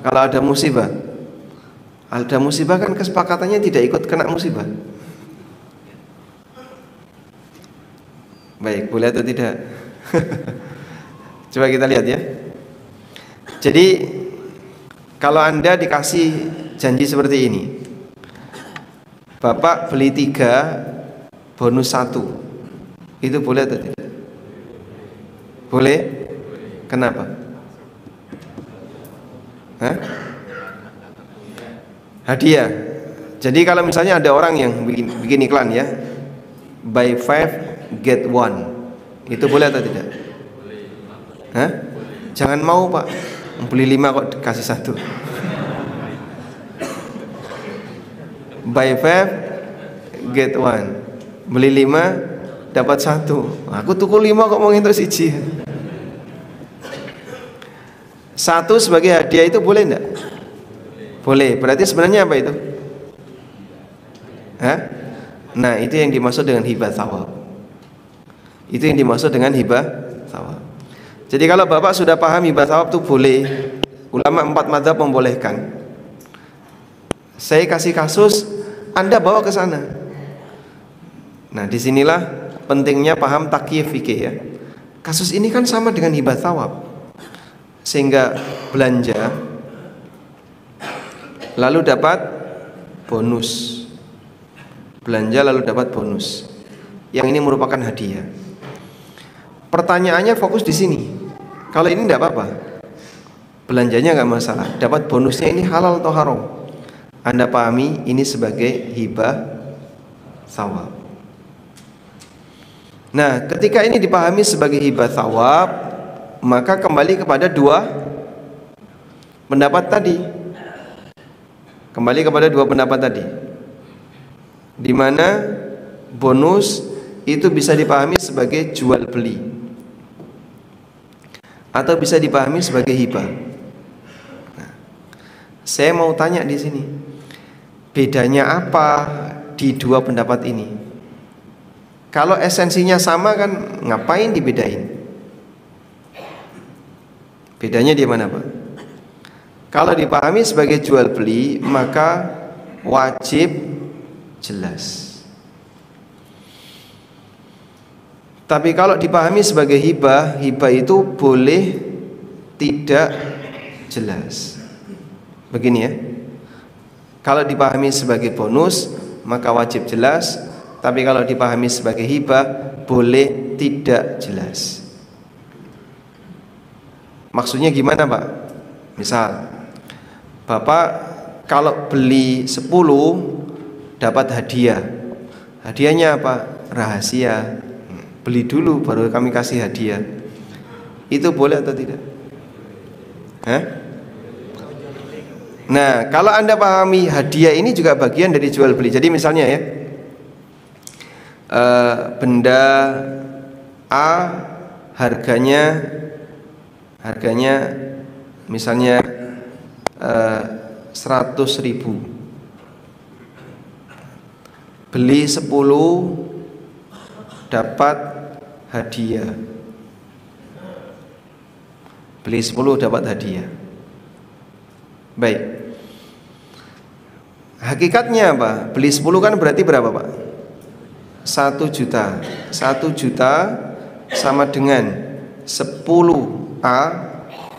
Kalau ada musibah. Ada musibah kan kesepakatannya tidak ikut kena musibah. Baik, boleh atau tidak? Coba kita lihat ya. Jadi kalau Anda dikasih janji seperti ini, Bapak beli 3 bonus 1, itu boleh atau tidak? Boleh? Kenapa? Hah? Hadiah. Jadi kalau misalnya ada orang yang bikin iklan ya, buy 5 get 1, itu boleh atau tidak? Hah? Jangan mau Pak, beli 5 kok dikasih 1. Buy 5 get 1, beli 5 dapat 1. Aku tuku 5 kok mau nginter siji. 1 sebagai hadiah itu boleh enggak? Boleh. Berarti sebenarnya apa itu? Hah? Nah, itu yang dimaksud dengan hibah thawab. Itu yang dimaksud dengan hibah thawab. Jadi kalau Bapak sudah paham hibah thawab itu boleh, ulama 4 mazhab membolehkan. Saya kasih kasus, Anda bawa ke sana. Nah, disinilah pentingnya paham takyif fikih ya. Kasus ini kan sama dengan hibah thawab, sehingga belanja lalu dapat bonus, belanja lalu dapat bonus, yang ini merupakan hadiah. Pertanyaannya fokus di sini. Kalau ini tidak apa-apa, belanjanya nggak masalah, dapat bonusnya ini halal atau haram? Anda pahami ini sebagai hibah thawab. Nah, ketika ini dipahami sebagai hibah thawab, maka kembali kepada 2 pendapat tadi. Kembali kepada 2 pendapat tadi, di mana bonus itu bisa dipahami sebagai jual beli atau bisa dipahami sebagai hibah. Nah, saya mau tanya di sini, bedanya apa di 2 pendapat ini? Kalau esensinya sama kan ngapain dibedain? Bedanya di mana, Pak? Kalau dipahami sebagai jual beli, maka wajib jelas. Tapi kalau dipahami sebagai hibah, hibah itu boleh tidak jelas. Begini ya. Kalau dipahami sebagai bonus, maka wajib jelas. Tapi kalau dipahami sebagai hibah, boleh tidak jelas. Maksudnya gimana, Pak? Misal, Bapak kalau beli 10 dapat hadiah. Hadiahnya apa? Rahasia. Beli dulu baru kami kasih hadiah. Itu boleh atau tidak? Hah? Nah, kalau Anda pahami hadiah ini juga bagian dari jual beli. Jadi misalnya ya, benda A harganya misalnya 100.000, beli 10 dapat hadiah, beli 10 dapat hadiah. Baik, hakikatnya apa? Beli 10 kan berarti berapa, Pak? 1 juta. 1 juta sama dengan 10A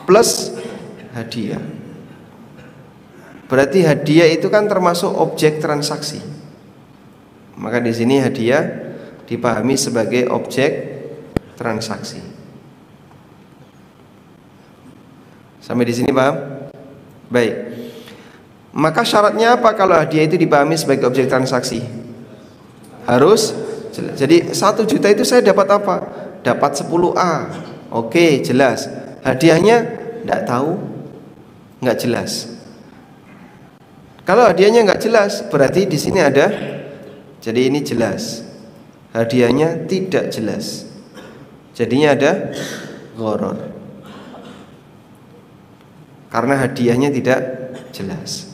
plus hadiah. Berarti hadiah itu kan termasuk objek transaksi. Maka di sini hadiah dipahami sebagai objek transaksi. Sampai di sini paham? Baik. Maka syaratnya apa kalau hadiah itu dipahami sebagai objek transaksi? Harus jelas. Jadi 1 juta itu saya dapat apa? Dapat 10A. Oke, jelas. Hadiahnya enggak tahu, enggak jelas. Kalau hadiahnya enggak jelas, berarti di sini ada, jadi ini jelas. Hadiahnya tidak jelas. Jadinya ada gharar. Karena hadiahnya tidak jelas.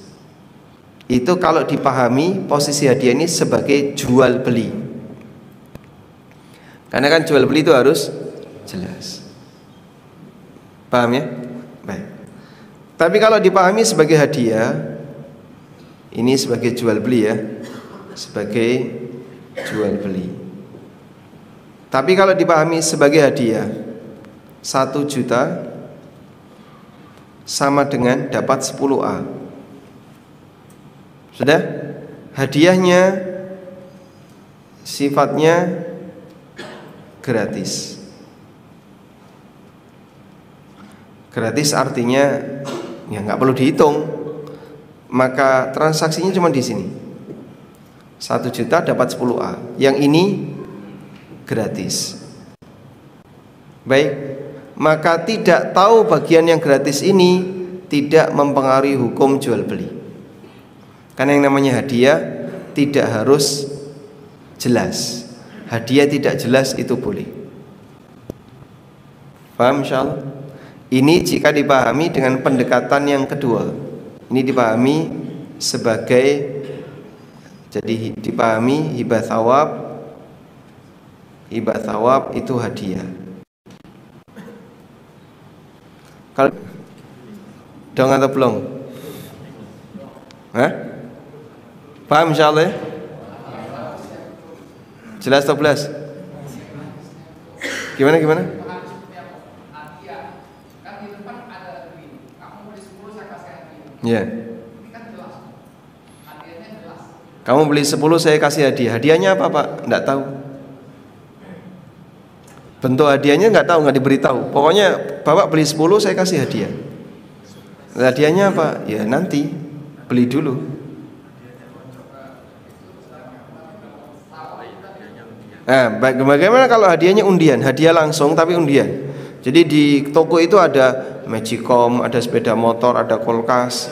Itu kalau dipahami posisi hadiah ini sebagai jual beli. Karena kan jual beli itu harus jelas. Paham ya? Baik. Tapi kalau dipahami sebagai hadiah, ini sebagai jual beli ya, sebagai jual beli. Tapi kalau dipahami sebagai hadiah, 1 juta sama dengan dapat 10A. Sudah? Hadiahnya sifatnya gratis. Gratis artinya ya nggak perlu dihitung, maka transaksinya cuma di sini. 1 juta dapat 10A. Yang ini gratis. Baik, maka tidak tahu bagian yang gratis ini tidak mempengaruhi hukum jual beli. Karena yang namanya hadiah tidak harus jelas. Hadiah tidak jelas itu boleh. Paham insyaallah? Ini jika dipahami dengan pendekatan yang kedua. Ini dipahami sebagai, jadi dipahami hibah thawab. Hibah thawab itu hadiah. Kalau dong atau belum? Hah? Paham insyaallah ya? Jelas atau belas? Gimana? Ya. Kamu beli 10 saya kasih hadiah. Hadiahnya apa Pak? Enggak tahu. Bentuk hadiahnya enggak tahu, enggak diberitahu. Pokoknya Bapak beli 10 saya kasih hadiah. Hadiahnya apa? Ya nanti beli dulu. Nah, bagaimana kalau hadiahnya undian? Hadiah langsung tapi undian. Jadi di toko itu ada Magicom, ada sepeda motor, ada kulkas,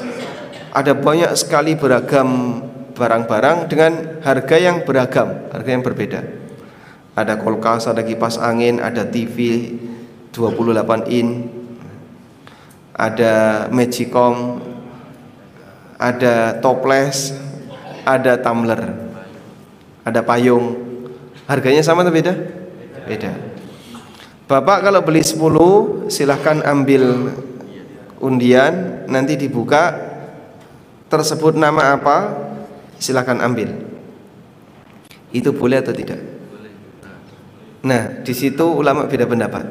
ada banyak sekali beragam barang-barang dengan harga yang beragam, harga yang berbeda. Ada kulkas, ada kipas angin, ada TV 28 in, ada Magicom, ada toples, ada tumbler, ada payung. Harganya sama atau beda? Beda. Bapak kalau beli 10 silahkan ambil undian, nanti dibuka tersebut nama apa, silahkan ambil. Itu boleh atau tidak? Nah, di situ ulama beda pendapat.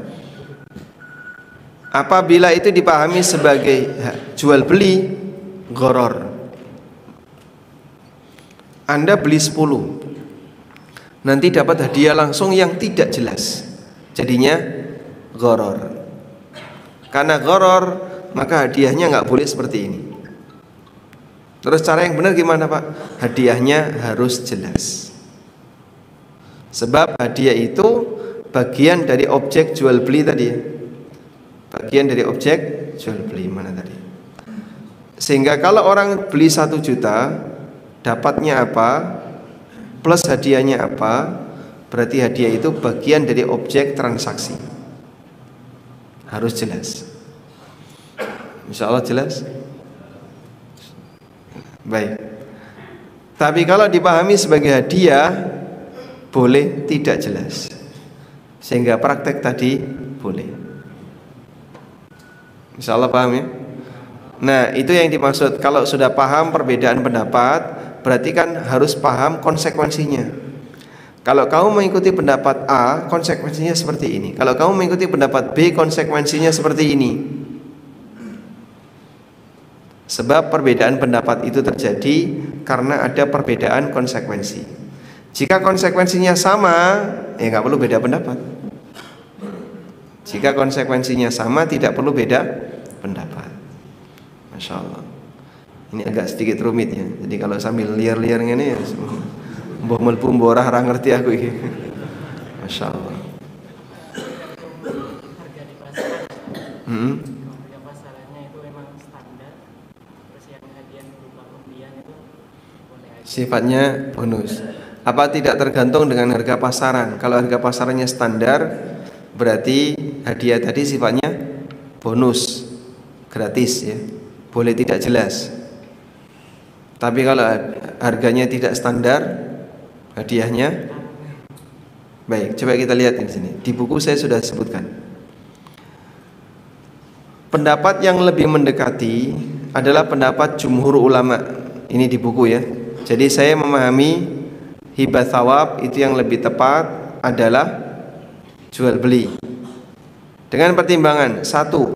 Apabila itu dipahami sebagai jual beli gharar. Anda beli 10, nanti dapat hadiah langsung yang tidak jelas, jadinya gharar. Karena gharar maka hadiahnya nggak boleh seperti ini. Terus cara yang benar gimana Pak? Hadiahnya harus jelas. Sebab hadiah itu bagian dari objek jual beli tadi ya. Bagian dari objek jual beli mana tadi. Sehingga kalau orang beli 1 juta dapatnya apa plus hadiahnya apa, berarti hadiah itu bagian dari objek transaksi. Harus jelas. Insya Allah jelas. Baik. Tapi kalau dipahami sebagai hadiah, boleh tidak jelas. Sehingga praktek tadi boleh. Insya Allah paham ya. Nah itu yang dimaksud. Kalau sudah paham perbedaan pendapat, berarti kan harus paham konsekuensinya. Kalau kamu mengikuti pendapat A, konsekuensinya seperti ini. Kalau kamu mengikuti pendapat B, konsekuensinya seperti ini. Sebab perbedaan pendapat itu terjadi karena ada perbedaan konsekuensi. Jika konsekuensinya sama, ya nggak perlu beda pendapat. Jika konsekuensinya sama, tidak perlu beda pendapat. Masya Allah. Ini agak sedikit rumit ya. Jadi kalau sambil liar-liar ngene ya mbah mlebu mbah ora ngerti aku iki. Masya Allah. Harga pasarannya itu memang standar. Terus yang hadiah berupa undian itu boleh aja. Sifatnya bonus. Apa tidak tergantung dengan harga pasaran? Kalau harga pasarannya standar, berarti hadiah tadi sifatnya bonus, gratis ya. Boleh tidak jelas. Tapi kalau harganya tidak standar, hadiahnya baik. Coba kita lihat di sini. Di buku saya sudah sebutkan. Pendapat yang lebih mendekati adalah pendapat jumhur ulama. Ini di buku ya. Jadi saya memahami hibah thawab itu yang lebih tepat adalah jual beli. Dengan pertimbangan, satu,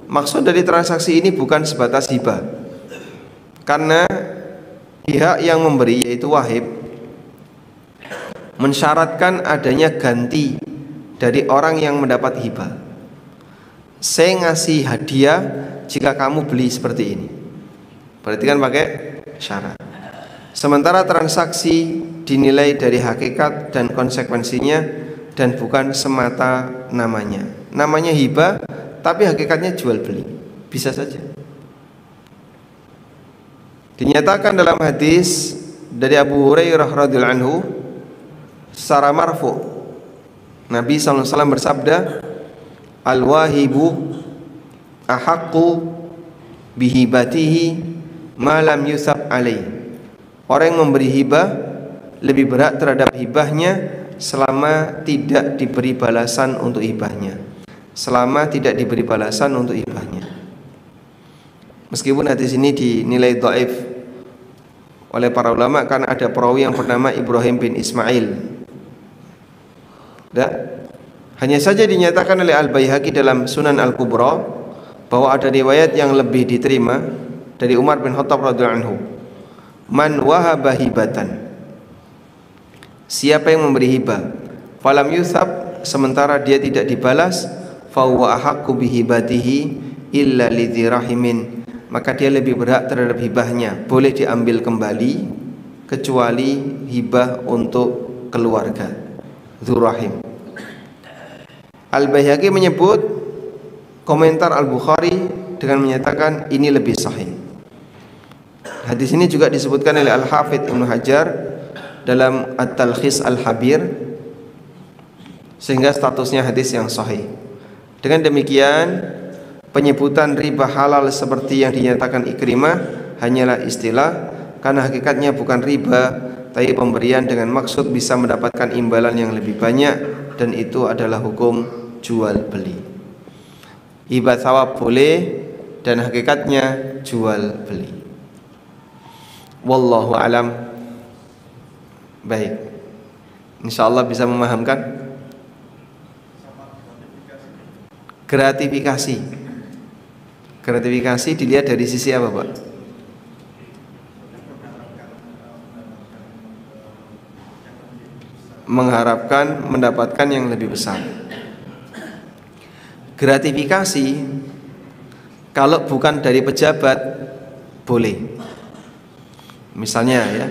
maksud dari transaksi ini bukan sebatas hibah. Karena pihak yang memberi yaitu wahib mensyaratkan adanya ganti dari orang yang mendapat hibah. Saya ngasih hadiah jika kamu beli seperti ini. Berarti kan pakai syarat. Sementara transaksi dinilai dari hakikat dan konsekuensinya dan bukan semata namanya. Namanya hibah tapi hakikatnya jual beli. Bisa saja. Dinyatakan dalam hadis dari Abu Hurairah radhiyallahu anhu secara marfu, Nabi SAW bersabda, al-wahibu ahaqqu bihibatihi ma lam yusab alaih. Orang yang memberi hibah lebih berat terhadap hibahnya selama tidak diberi balasan untuk hibahnya. Selama tidak diberi balasan untuk hibahnya. Meskipun hadis ini dinilai dhaif oleh para ulama karena ada perawi yang bernama Ibrahim bin Ismail. Hanya saja dinyatakan oleh Al-Baihaqi dalam Sunan Al-Kubra bahwa ada riwayat yang lebih diterima dari Umar bin Khattab radhiyallahu anhu. Man wahaba hibatan, siapa yang memberi hibah falam yusab, sementara dia tidak dibalas, fa huwa ahaqqu bihibatihi illa lidzi rahimin, maka dia lebih berhak terhadap hibahnya, boleh diambil kembali kecuali hibah untuk keluarga dzurrahim. Al-Baihaqi menyebut komentar Al-Bukhari dengan menyatakan ini lebih sahih. Hadis ini juga disebutkan oleh Al-Hafidz Ibnu Hajar dalam At-Talkhis Al-Habir, sehingga statusnya hadis yang sahih. Dengan demikian, penyebutan riba halal seperti yang dinyatakan Ikrimah hanyalah istilah, karena hakikatnya bukan riba, tapi pemberian dengan maksud bisa mendapatkan imbalan yang lebih banyak, dan itu adalah hukum jual beli. Hibah thawab boleh dan hakikatnya jual beli. Wallahu alam. Baik, insyaallah bisa memahamkan. Gratifikasi. Gratifikasi dilihat dari sisi apa, Pak? Mengharapkan mendapatkan yang lebih besar. Gratifikasi kalau bukan dari pejabat boleh. Misalnya ya,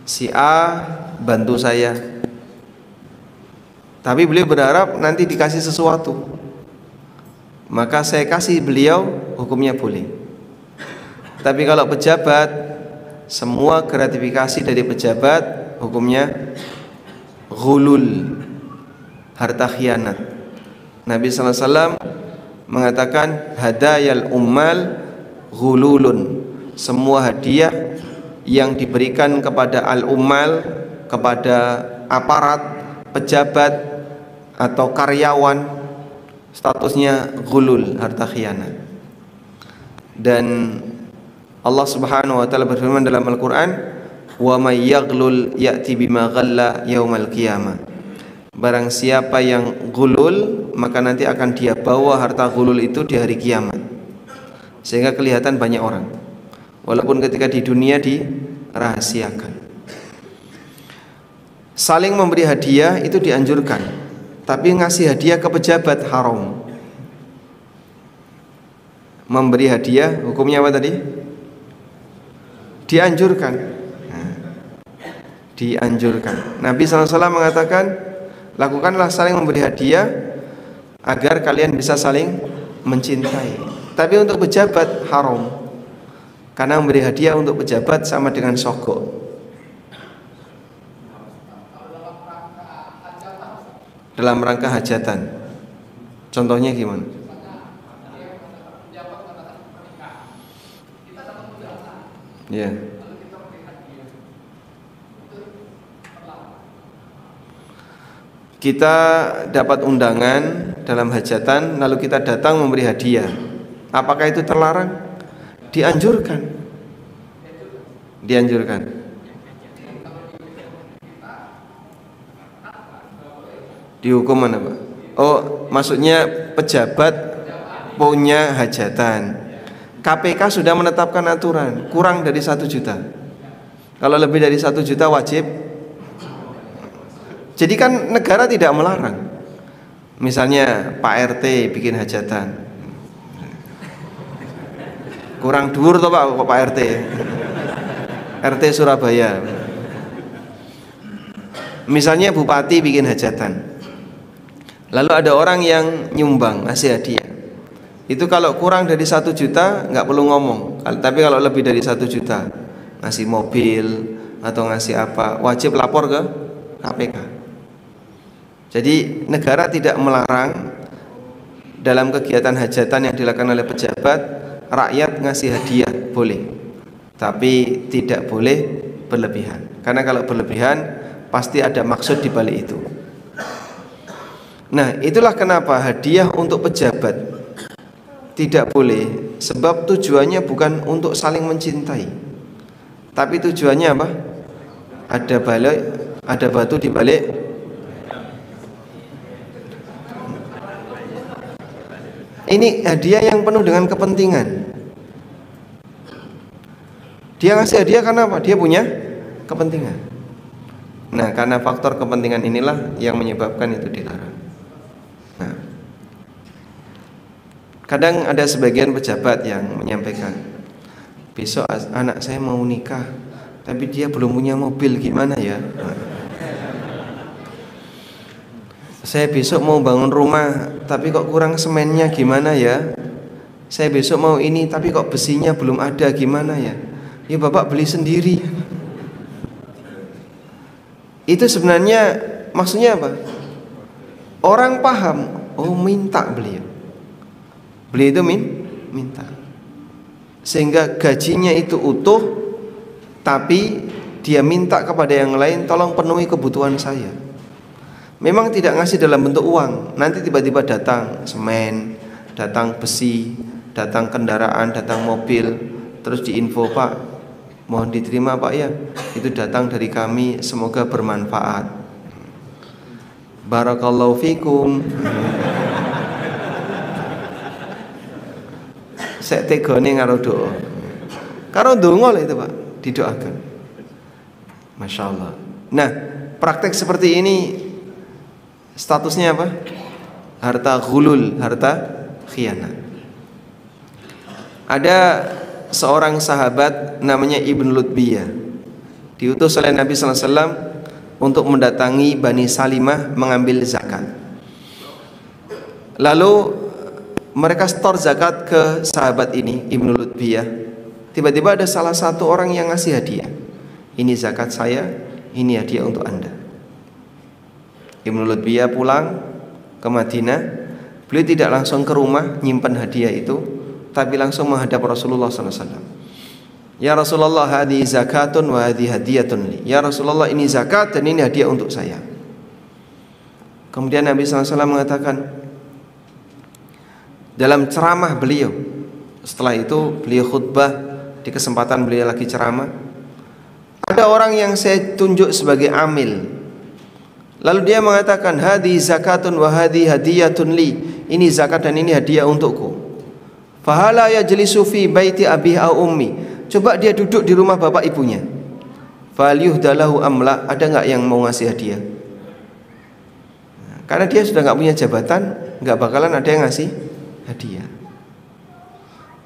si A bantu saya, tapi beliau berharap nanti dikasih sesuatu, maka saya kasih beliau, hukumnya boleh. Tapi kalau pejabat, semua gratifikasi dari pejabat hukumnya ghulul, harta khianat. Nabi SAW mengatakan hadayal ummal ghululun, semua hadiah yang diberikan kepada al-ummal, kepada aparat, pejabat atau karyawan, statusnya ghulul, harta khianat. Dan Allah Subhanahu wa taala berfirman dalam Al-Qur'an, "Wa may yaghlul ya'ti bima ghalla yaumal qiyamah." Barang siapa yang ghulul, maka nanti akan dia bawa harta ghulul itu di hari kiamat. Sehingga kelihatan banyak orang, walaupun ketika di dunia dirahasiakan. Saling memberi hadiah itu dianjurkan, tapi ngasih hadiah ke pejabat haram. Memberi hadiah hukumnya apa tadi? Dianjurkan. Dianjurkan. Nabi SAW mengatakan, lakukanlah saling memberi hadiah agar kalian bisa saling mencintai. Tapi untuk pejabat haram, karena memberi hadiah untuk pejabat sama dengan sogok. Dalam rangka hajatan. Contohnya gimana? Ya. Kita dapat undangan dalam hajatan, lalu kita datang memberi hadiah. Apakah itu terlarang? Dianjurkan. Dianjurkan. Dihukum mana, Pak? Oh, maksudnya pejabat punya hajatan. KPK sudah menetapkan aturan kurang dari 1 juta. Kalau lebih dari 1 juta wajib Jadi kan negara tidak melarang. Misalnya Pak RT bikin hajatan, kurang dhuwur toh Pak kok Pak RT. RT Surabaya. Misalnya Bupati bikin hajatan, lalu ada orang yang nyumbang ngasih hadiah. Itu kalau kurang dari 1 juta nggak perlu ngomong. Tapi kalau lebih dari 1 juta, ngasih mobil atau ngasih apa, wajib lapor ke KPK. Jadi negara tidak melarang dalam kegiatan hajatan yang dilakukan oleh pejabat, rakyat ngasih hadiah boleh, tapi tidak boleh berlebihan. Karena kalau berlebihan pasti ada maksud di balik itu. Nah, itulah kenapa hadiah untuk pejabat tidak boleh, sebab tujuannya bukan untuk saling mencintai, tapi tujuannya apa? Ada batu di balik. Ini hadiah yang penuh dengan kepentingan. Dia ngasih hadiah karena apa? Dia punya kepentingan. Nah, karena faktor kepentingan inilah yang menyebabkan itu dilarang. Nah, kadang ada sebagian pejabat yang menyampaikan, besok anak saya mau nikah, tapi dia belum punya mobil, gimana ya? Saya besok mau bangun rumah, tapi kok kurang semennya, gimana ya? Saya besok mau ini, tapi kok besinya belum ada, gimana ya? Ya Bapak beli sendiri. Itu sebenarnya maksudnya apa? Orang paham, oh minta beliau. Beliau itu minta. Sehingga gajinya itu utuh, tapi dia minta kepada yang lain, tolong penuhi kebutuhan saya. Memang tidak ngasih dalam bentuk uang. Nanti tiba-tiba datang semen, datang besi, datang kendaraan, datang mobil, terus diinfo, Pak, mohon diterima Pak ya, itu datang dari kami, semoga bermanfaat. Barakallahu fikum. Saya tegone ngaro doa. Karo donga itu Pak, didoakan. Masya Allah. Nah, praktek seperti ini statusnya apa? Harta ghulul, harta khianat. Ada seorang sahabat namanya Ibn Lutbiyah, diutus oleh Nabi sallallahu alaihi wasallam untuk mendatangi Bani Salimah mengambil zakat. Lalu mereka setor zakat ke sahabat ini, Ibn Lutbiyah. Tiba-tiba ada salah satu orang yang ngasih hadiah. Ini zakat saya, ini hadiah untuk Anda. Ibnu Lutbiyah pulang ke Madinah. Beliau tidak langsung ke rumah nyimpan hadiah itu, tapi langsung menghadap Rasulullah SAW. Ya Rasulullah, hadhi zakatun wa hadhi hadiyatun li. Ya Rasulullah, ini zakat dan ini hadiah untuk saya. Kemudian Nabi SAW mengatakan dalam ceramah beliau, setelah itu beliau khutbah, di kesempatan beliau lagi ceramah, ada orang yang saya tunjuk sebagai amil. Lalu dia mengatakan, hadhi zakatun wa hadhi hadiyatun li. Ini zakat dan ini hadiah untukku. Fahala yajlisu fi baiti abihi au ummi. Coba dia duduk di rumah bapak ibunya. Falyuhdalahu amla. Ada enggak yang mau ngasih hadiah? Karena dia sudah enggak punya jabatan, enggak bakalan ada yang ngasih hadiah.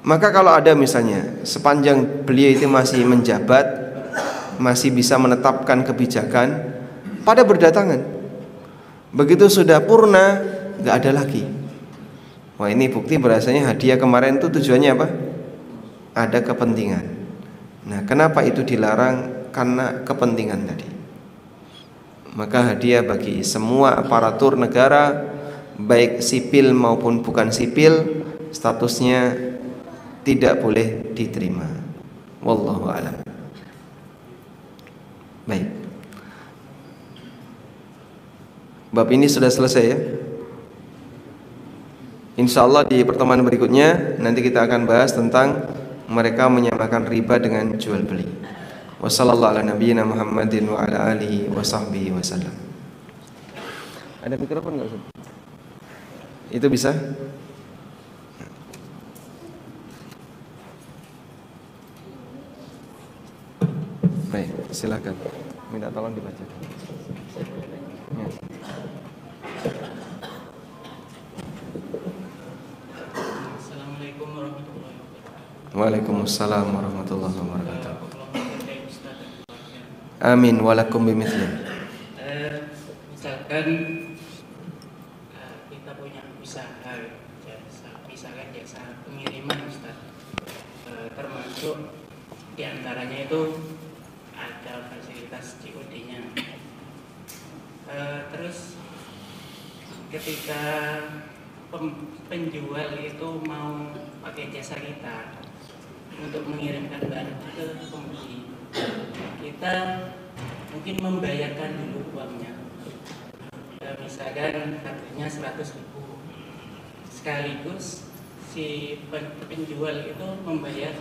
Maka kalau ada misalnya sepanjang beliau itu masih menjabat, masih bisa menetapkan kebijakan, pada berdatangan. Begitu sudah purna, nggak ada lagi. Wah, ini bukti bahasanya hadiah kemarin itu tujuannya apa? Ada kepentingan. Nah, kenapa itu dilarang? Karena kepentingan tadi. Maka hadiah bagi semua aparatur negara, baik sipil maupun bukan sipil, statusnya tidak boleh diterima. Wallahu a'lam. Baik. Bab ini sudah selesai ya. Insyaallah di pertemuan berikutnya nanti kita akan bahas tentang mereka menyamakan riba dengan jual beli. Wassallallahu ala nabiyyina Muhammadin wa ala alihi wa sahbihi wasallam. Ada mikrofon enggak Ustaz? Itu bisa? Baik, silakan. Minta tolong dibaca. Ya. Assalamualaikum warahmatullahi wabarakatuh. Waalaikumsalam warahmatullahi wabarakatuh. Amin walakum bimithli. Misalkan kita punya usaha, misalkan jasa pengiriman Ustaz, termasuk diantaranya itu ada fasilitas COD-nya. Terus ketika penjual itu mau pakai jasa kita untuk mengirimkan barang ke pembeli, kita mungkin membayarkan dulu uangnya, misalkan harganya 100.000, sekaligus si penjual itu membayar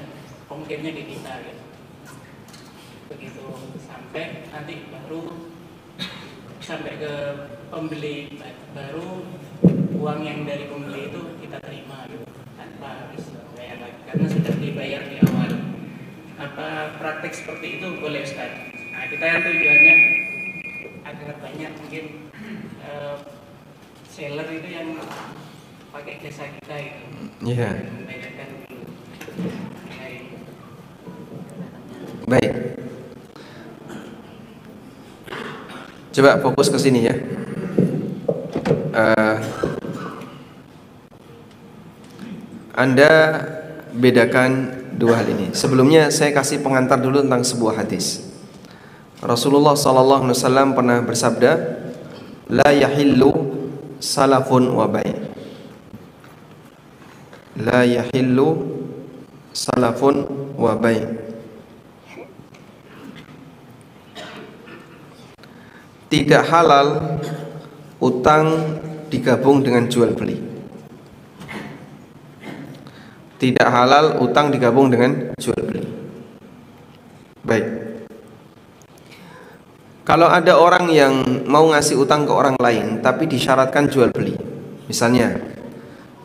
ongkirnya ke kita gitu. Begitu sampai nanti baru sampai ke pembeli, baru uang yang dari pembeli itu kita terima gitu, tanpa harus bayar lagi karena sudah dibayar di awal. Apa praktek seperti itu boleh Ustaz? Nah, kita yang tujuannya agar banyak mungkin seller itu yang pakai jasa kita itu membayarkan dulu. Baik. Coba fokus ke sini ya. Anda bedakan dua hal ini. Sebelumnya saya kasih pengantar dulu tentang sebuah hadis. Rasulullah SAW pernah bersabda, la yahillu salafun wa bai'. La yahillu salafun wa bai'. Tidak halal utang digabung dengan jual beli. Tidak halal utang digabung dengan jual beli. Baik. Kalau ada orang yang mau ngasih utang ke orang lain tapi disyaratkan jual beli. Misalnya,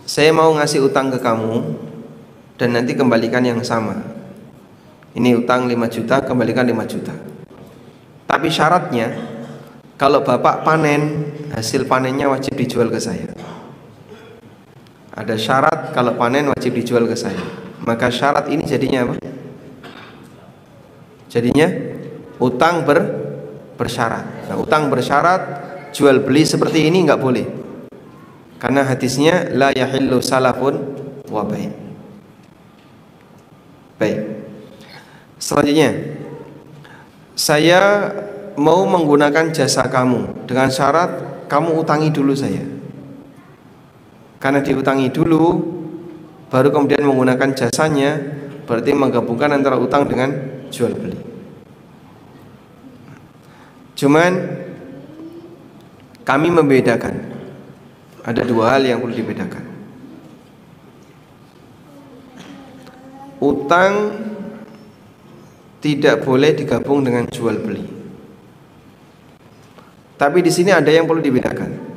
saya mau ngasih utang ke kamu dan nanti kembalikan yang sama. Ini utang 5 juta, kembalikan 5 juta. Tapi syaratnya, kalau bapak panen, hasil panennya wajib dijual ke saya. Ada syarat kalau panen wajib dijual ke saya. Maka syarat ini jadinya apa? Jadinya utang bersyarat. Nah, utang bersyarat jual beli seperti ini nggak boleh. Karena hadisnya la yahillu salafun wa bai'. Baik. Selanjutnya, saya mau menggunakan jasa kamu dengan syarat kamu utangi dulu saya. Karena diutangi dulu baru kemudian menggunakan jasanya, berarti menggabungkan antara utang dengan jual beli. Cuman kami membedakan. Ada dua hal yang perlu dibedakan. Utang tidak boleh digabung dengan jual beli. Tapi di sini ada yang perlu dibedakan.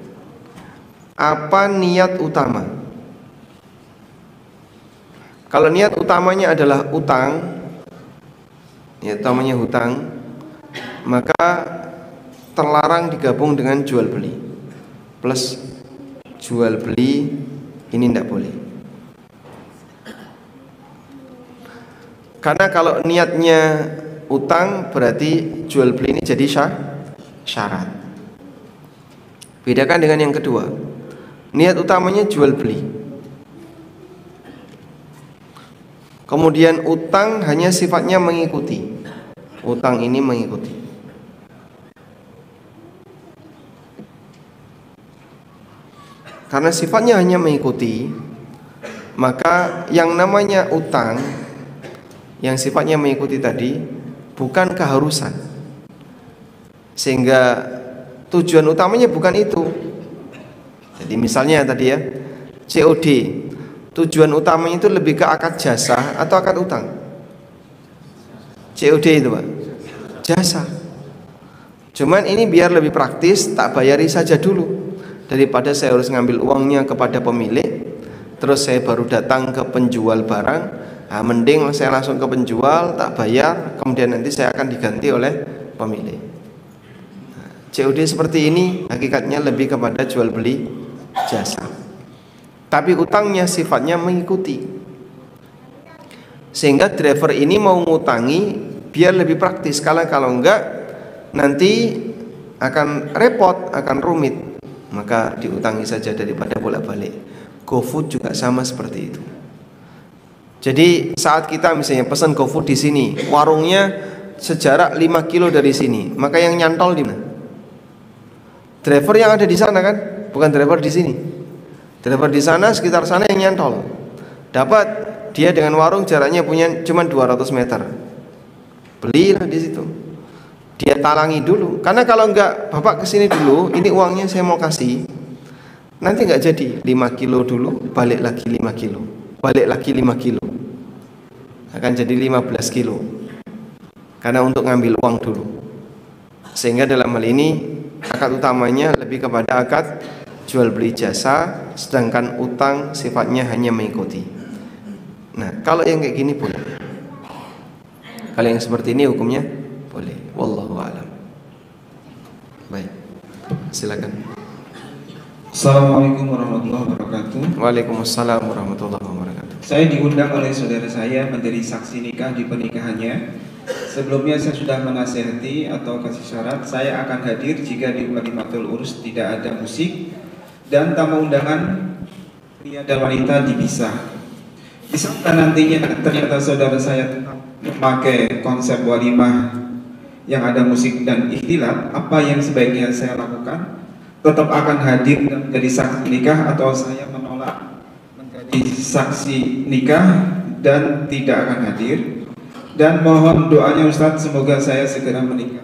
Apa niat utama? Kalau niat utamanya adalah utang, niat utamanya hutang, maka terlarang digabung dengan jual beli. Plus jual beli ini tidak boleh. Karena kalau niatnya utang berarti jual beli ini jadi syarat. Bedakan dengan yang kedua. Niat utamanya jual beli. Kemudian utang hanya sifatnya mengikuti. Utang ini mengikuti. Karena sifatnya hanya mengikuti, maka yang namanya utang yang sifatnya mengikuti tadi bukan keharusan. Sehingga tujuan utamanya bukan itu. Jadi misalnya tadi ya, COD, tujuan utamanya itu lebih ke akad jasa atau akad utang? COD itu Pak, jasa. Cuman ini biar lebih praktis, tak bayari saja dulu. Daripada saya harus ngambil uangnya kepada pemilik, terus saya baru datang ke penjual barang. Nah, mending saya langsung ke penjual, tak bayar, kemudian nanti saya akan diganti oleh pemilik. Nah, COD seperti ini hakikatnya lebih kepada jual beli jasa. Tapi utangnya sifatnya mengikuti. Sehingga driver ini mau ngutangi biar lebih praktis. Kalau enggak nanti akan repot, akan rumit. Maka diutangi saja daripada bolak-balik. GoFood juga sama seperti itu. Jadi saat kita misalnya pesan GoFood di sini, warungnya sejarak 5 kilo dari sini, maka yang nyantol di mana? Driver yang ada di sana kan, bukan driver di sini. Driver di sana, sekitar sana yang nyantol. Dapat dia dengan warung jaraknya punya cuma 200 meter. Belilah di situ. Dia talangi dulu, karena kalau enggak Bapak kesini dulu, ini uangnya saya mau kasih. Nanti enggak jadi 5 kilo dulu, balik lagi 5 kilo, balik lagi 5 kilo, akan jadi 15 kilo. Karena untuk ngambil uang dulu. Sehingga dalam hal ini akad utamanya lebih kepada akad jual beli jasa, sedangkan utang sifatnya hanya mengikuti. Nah, kalau yang kayak gini boleh. Kalau yang seperti ini hukumnya boleh. Wallahu a'lam. Baik. Silakan. Assalamualaikum warahmatullahi wabarakatuh. Waalaikumsalam warahmatullahi wabarakatuh. Saya diundang oleh saudara saya menjadi saksi nikah di pernikahannya. Sebelumnya saya sudah menasihati atau kasih syarat saya akan hadir jika di walimatul urus tidak ada musik dan tamu undangan pria dan wanita dipisah. Misalkan nantinya ternyata saudara saya memakai konsep walimah yang ada musik dan ikhtilat, apa yang sebaiknya saya lakukan? Tetap akan hadir dan menjadi saksi nikah atau saya menolak menjadi saksi nikah dan tidak akan hadir? Dan mohon doanya Ustadz, semoga saya segera menikah.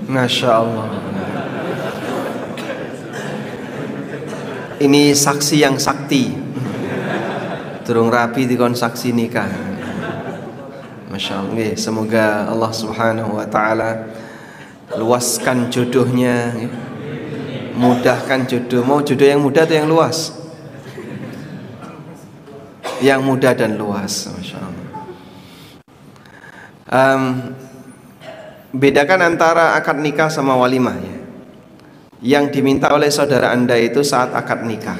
Masya Allah. Ini saksi yang sakti. Durung rapi dikon saksi nikah. Masya Allah. Semoga Allah Subhanahu Wa Taala luaskan jodohnya, mudahkan jodoh. Mau jodoh yang mudah atau yang luas? Yang mudah dan luas. Masya Allah. Bedakan antara akad nikah sama walimah ya. Yang diminta oleh saudara Anda itu saat akad nikah,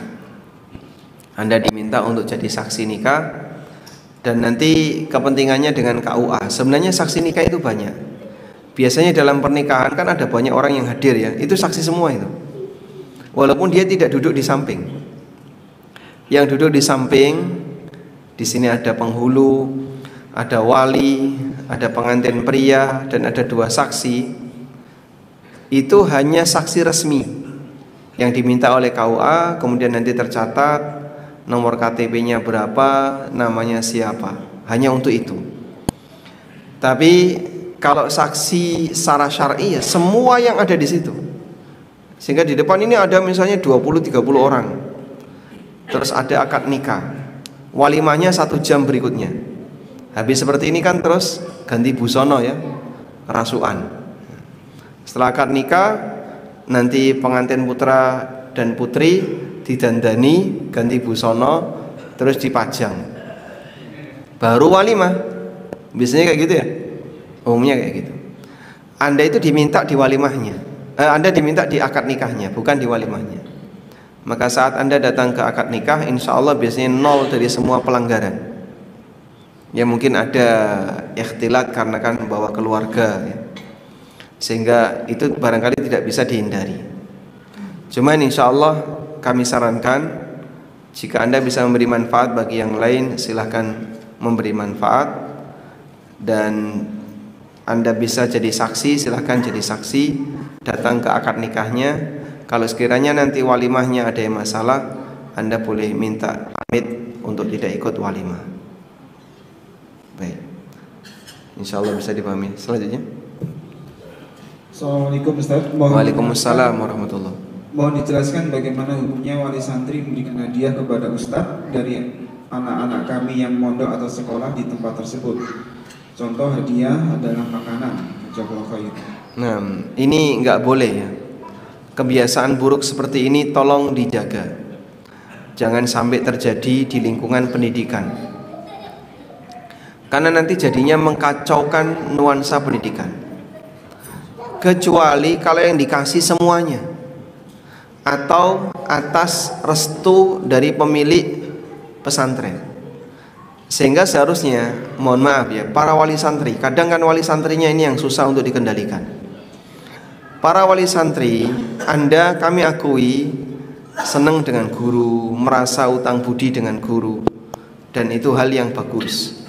Anda diminta untuk jadi saksi nikah, dan nanti kepentingannya dengan KUA. Sebenarnya saksi nikah itu banyak. Biasanya dalam pernikahan kan ada banyak orang yang hadir ya, itu saksi semua itu. Walaupun dia tidak duduk di samping. Yang duduk di samping, di sini ada penghulu, ada wali, ada pengantin pria, dan ada 2 saksi. Itu hanya saksi resmi yang diminta oleh KUA, kemudian nanti tercatat nomor KTP-nya berapa, namanya siapa. Hanya untuk itu. Tapi kalau saksi secara syar'i ya semua yang ada di situ. Sehingga di depan ini ada misalnya 20-30 orang. Terus ada akad nikah. Walimahnya 1 jam berikutnya. Habis seperti ini kan terus ganti busono ya, rasukan. Setelah akad nikah, nanti pengantin putra dan putri didandani, ganti busono, terus dipajang. Baru walimah. Biasanya kayak gitu ya. Umumnya kayak gitu. Anda itu diminta di walimahnya. Anda diminta di akad nikahnya, bukan di walimahnya. Maka saat Anda datang ke akad nikah, insya Allah biasanya 0 dari semua pelanggaran. Ya mungkin ada ikhtilat karena kan membawa keluarga ya. Sehingga itu barangkali tidak bisa dihindari. Cuman insya Allah kami sarankan, jika Anda bisa memberi manfaat bagi yang lain, silahkan memberi manfaat. Dan Anda bisa jadi saksi, silahkan jadi saksi, datang ke akad nikahnya. Kalau sekiranya nanti walimahnya ada yang masalah, Anda boleh minta pamit untuk tidak ikut walimah. Baik, insya Allah bisa dipahami. Selanjutnya. Assalamualaikum Ustaz. Waalaikumsalam warahmatullahi. Mohon dijelaskan bagaimana hukumnya wali santri memberikan hadiah kepada Ustaz dari anak-anak kami yang mondok atau sekolah di tempat tersebut. Contoh hadiah adalah makanan. Jazakallahu khair. Nah, ini nggak boleh ya. Kebiasaan buruk seperti ini tolong dijaga. Jangan sampai terjadi di lingkungan pendidikan. Karena nanti jadinya mengkacaukan nuansa pendidikan. kecuali kalau yang dikasih semuanya atau atas restu dari pemilik pesantren. Sehingga seharusnya, mohon maaf ya, para wali santri, kadang kan wali santrinya ini yang susah untuk dikendalikan. Para wali santri, Anda kami akui senang dengan guru, merasa utang budi dengan guru, dan itu hal yang bagus.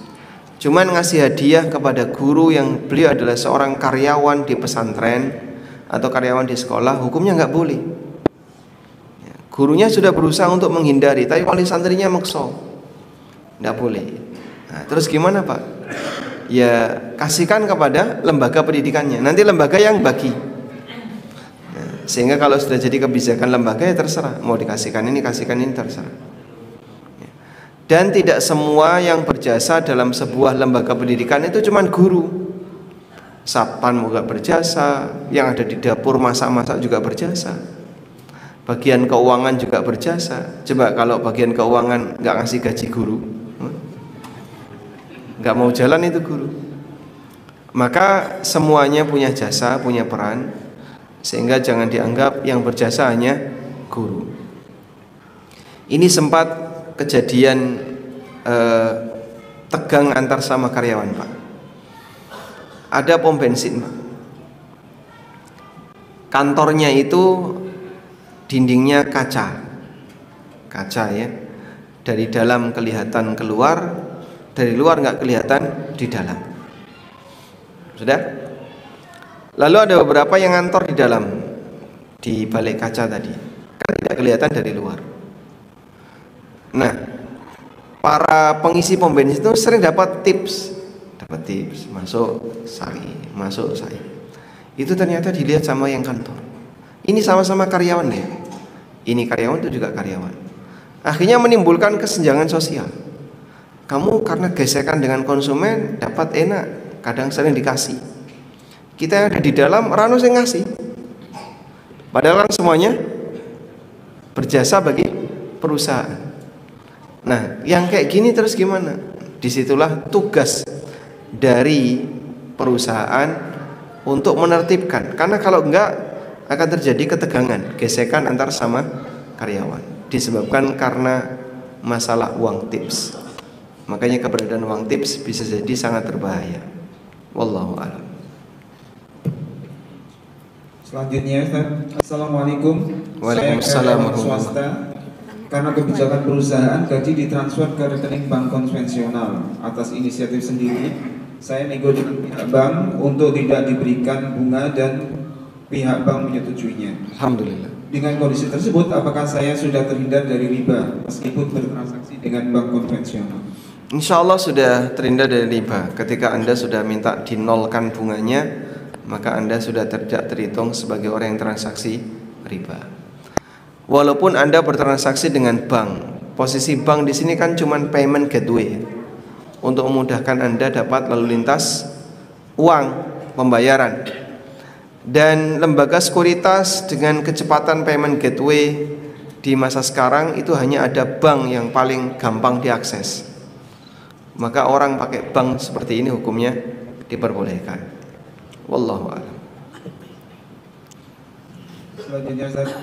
Cuman ngasih hadiah kepada guru yang beliau adalah seorang karyawan di pesantren atau karyawan di sekolah, hukumnya nggak boleh. Gurunya sudah berusaha untuk menghindari, tapi wali santrinya maksa, nggak boleh. Nah, terus gimana Pak? Ya kasihkan kepada lembaga pendidikannya, nanti lembaga yang bagi. Nah, sehingga kalau sudah jadi kebijakan lembaga ya terserah, mau dikasihkan ini, kasihkan ini, terserah. Dan tidak semua yang berjasa dalam sebuah lembaga pendidikan itu cuma guru. Satpam juga berjasa, yang ada di dapur masak-masak juga berjasa. Bagian keuangan juga berjasa. Coba kalau bagian keuangan nggak ngasih gaji guru, nggak mau jalan itu guru. Maka semuanya punya jasa, punya peran, sehingga jangan dianggap yang berjasa hanya guru. Ini sempat kejadian tegang antar sama karyawan Pak. Ada pom bensin Pak. Kantornya itu dindingnya kaca ya, dari dalam kelihatan keluar, dari luar nggak kelihatan di dalam. Sudah? Lalu ada beberapa yang ngantor di dalam, di balik kaca tadi, kan tidak kelihatan dari luar. Nah, para pengisi pom bensin itu sering dapat tips, masuk sai. Itu ternyata dilihat sama yang kantor. Ini sama-sama karyawan deh. Ini karyawan, itu juga karyawan. Akhirnya menimbulkan kesenjangan sosial. Kamu karena gesekan dengan konsumen dapat enak, kadang sering dikasih. Kita yang ada di dalam rano yang ngasih. Padahal kan semuanya berjasa bagi perusahaan. Nah, yang kayak gini terus gimana? Disitulah tugas dari perusahaan untuk menertibkan. Karena kalau enggak akan terjadi ketegangan, gesekan antar sama karyawan, disebabkan karena masalah uang tips. Makanya keberadaan uang tips bisa jadi sangat berbahaya. Wallahu a'lam. Selanjutnya, Assalamualaikum. Waalaikumsalam. Saya swasta. Karena kebijakan perusahaan gaji ditransfer ke rekening bank konvensional atas inisiatif sendiri, saya nego dengan pihak bank untuk tidak diberikan bunga dan pihak bank menyetujuinya. Alhamdulillah. Dengan kondisi tersebut, apakah saya sudah terhindar dari riba meskipun bertransaksi dengan bank konvensional? Insya Allah sudah terhindar dari riba. Ketika Anda sudah minta dinolkan bunganya, maka Anda sudah tidak terhitung sebagai orang yang transaksi riba. Walaupun Anda bertransaksi dengan bank, posisi bank di sini kan cuma payment gateway untuk memudahkan Anda dapat lalu lintas uang pembayaran. Dan lembaga sekuritas dengan kecepatan payment gateway di masa sekarang itu hanya ada bank yang paling gampang diakses. Maka orang pakai bank seperti ini hukumnya diperbolehkan. Wallahu a'lam. Selanjutnya, Ustaz.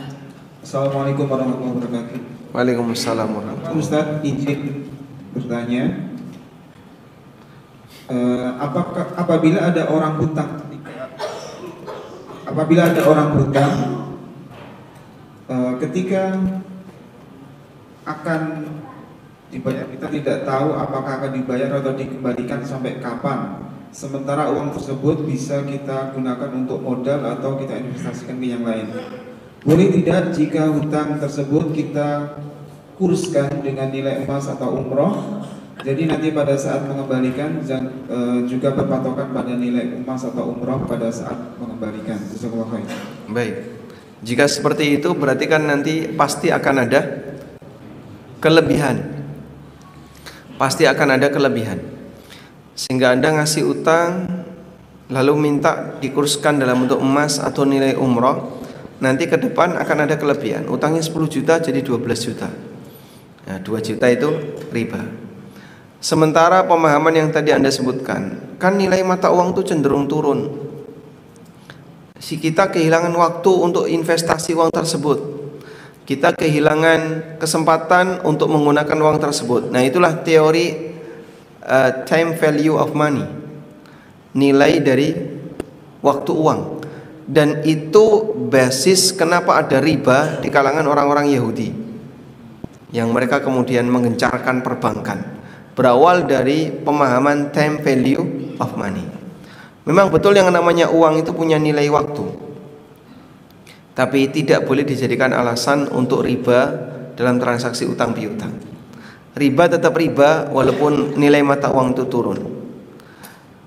Assalamualaikum warahmatullahi wabarakatuh. Waalaikumsalam warahmatullahi wabarakatuh. Ustaz, izin bertanya, apabila ada orang hutang ketika akan dibayar, kita tidak tahu apakah akan dibayar atau dikembalikan sampai kapan. Sementara uang tersebut bisa kita gunakan untuk modal atau kita investasikan ke yang lain. Boleh tidak jika hutang tersebut kita kurskan dengan nilai emas atau umroh? Jadi nanti pada saat mengembalikan juga berpatokan pada nilai emas atau umroh pada saat mengembalikan. Baik. Jika seperti itu berarti kan nanti pasti akan ada kelebihan. Pasti akan ada kelebihan. Sehingga Anda ngasih utang lalu minta dikurskan dalam bentuk emas atau nilai umroh, nanti ke depan akan ada kelebihan. Utangnya 10 juta jadi 12 juta. Nah, 2 juta itu riba. Sementara pemahaman yang tadi Anda sebutkan, kan nilai mata uang itu cenderung turun. Si kita kehilangan waktu untuk investasi uang tersebut. Kita kehilangan kesempatan untuk menggunakan uang tersebut. Nah, itulah teori time value of money. Nilai dari waktu uang. Dan itu basis kenapa ada riba di kalangan orang-orang Yahudi, yang mereka kemudian menggencarkan perbankan. Berawal dari pemahaman time value of money. Memang betul yang namanya uang itu punya nilai waktu, tapi tidak boleh dijadikan alasan untuk riba dalam transaksi utang piutang. Riba tetap riba walaupun nilai mata uang itu turun,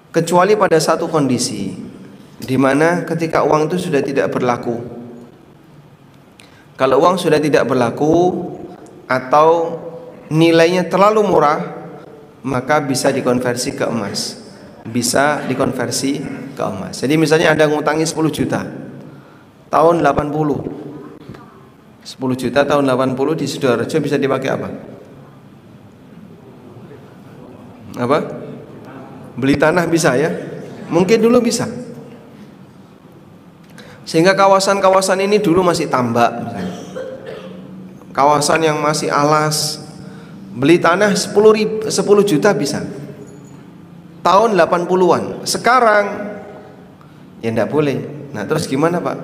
kecuali pada satu kondisi, di mana ketika uang itu sudah tidak berlaku. Kalau uang sudah tidak berlaku atau nilainya terlalu murah, maka bisa dikonversi ke emas. Bisa dikonversi ke emas. Jadi misalnya Anda ngutangi 10 juta tahun 80. 10 juta tahun 80 di Sidoarjo bisa dipakai apa? Apa? Beli tanah bisa ya? Mungkin dulu bisa. Sehingga kawasan-kawasan ini dulu masih tambak misalnya. Kawasan yang masih alas, beli tanah 10 juta bisa. Tahun 80-an. Sekarang ya enggak boleh. Nah, terus gimana, Pak?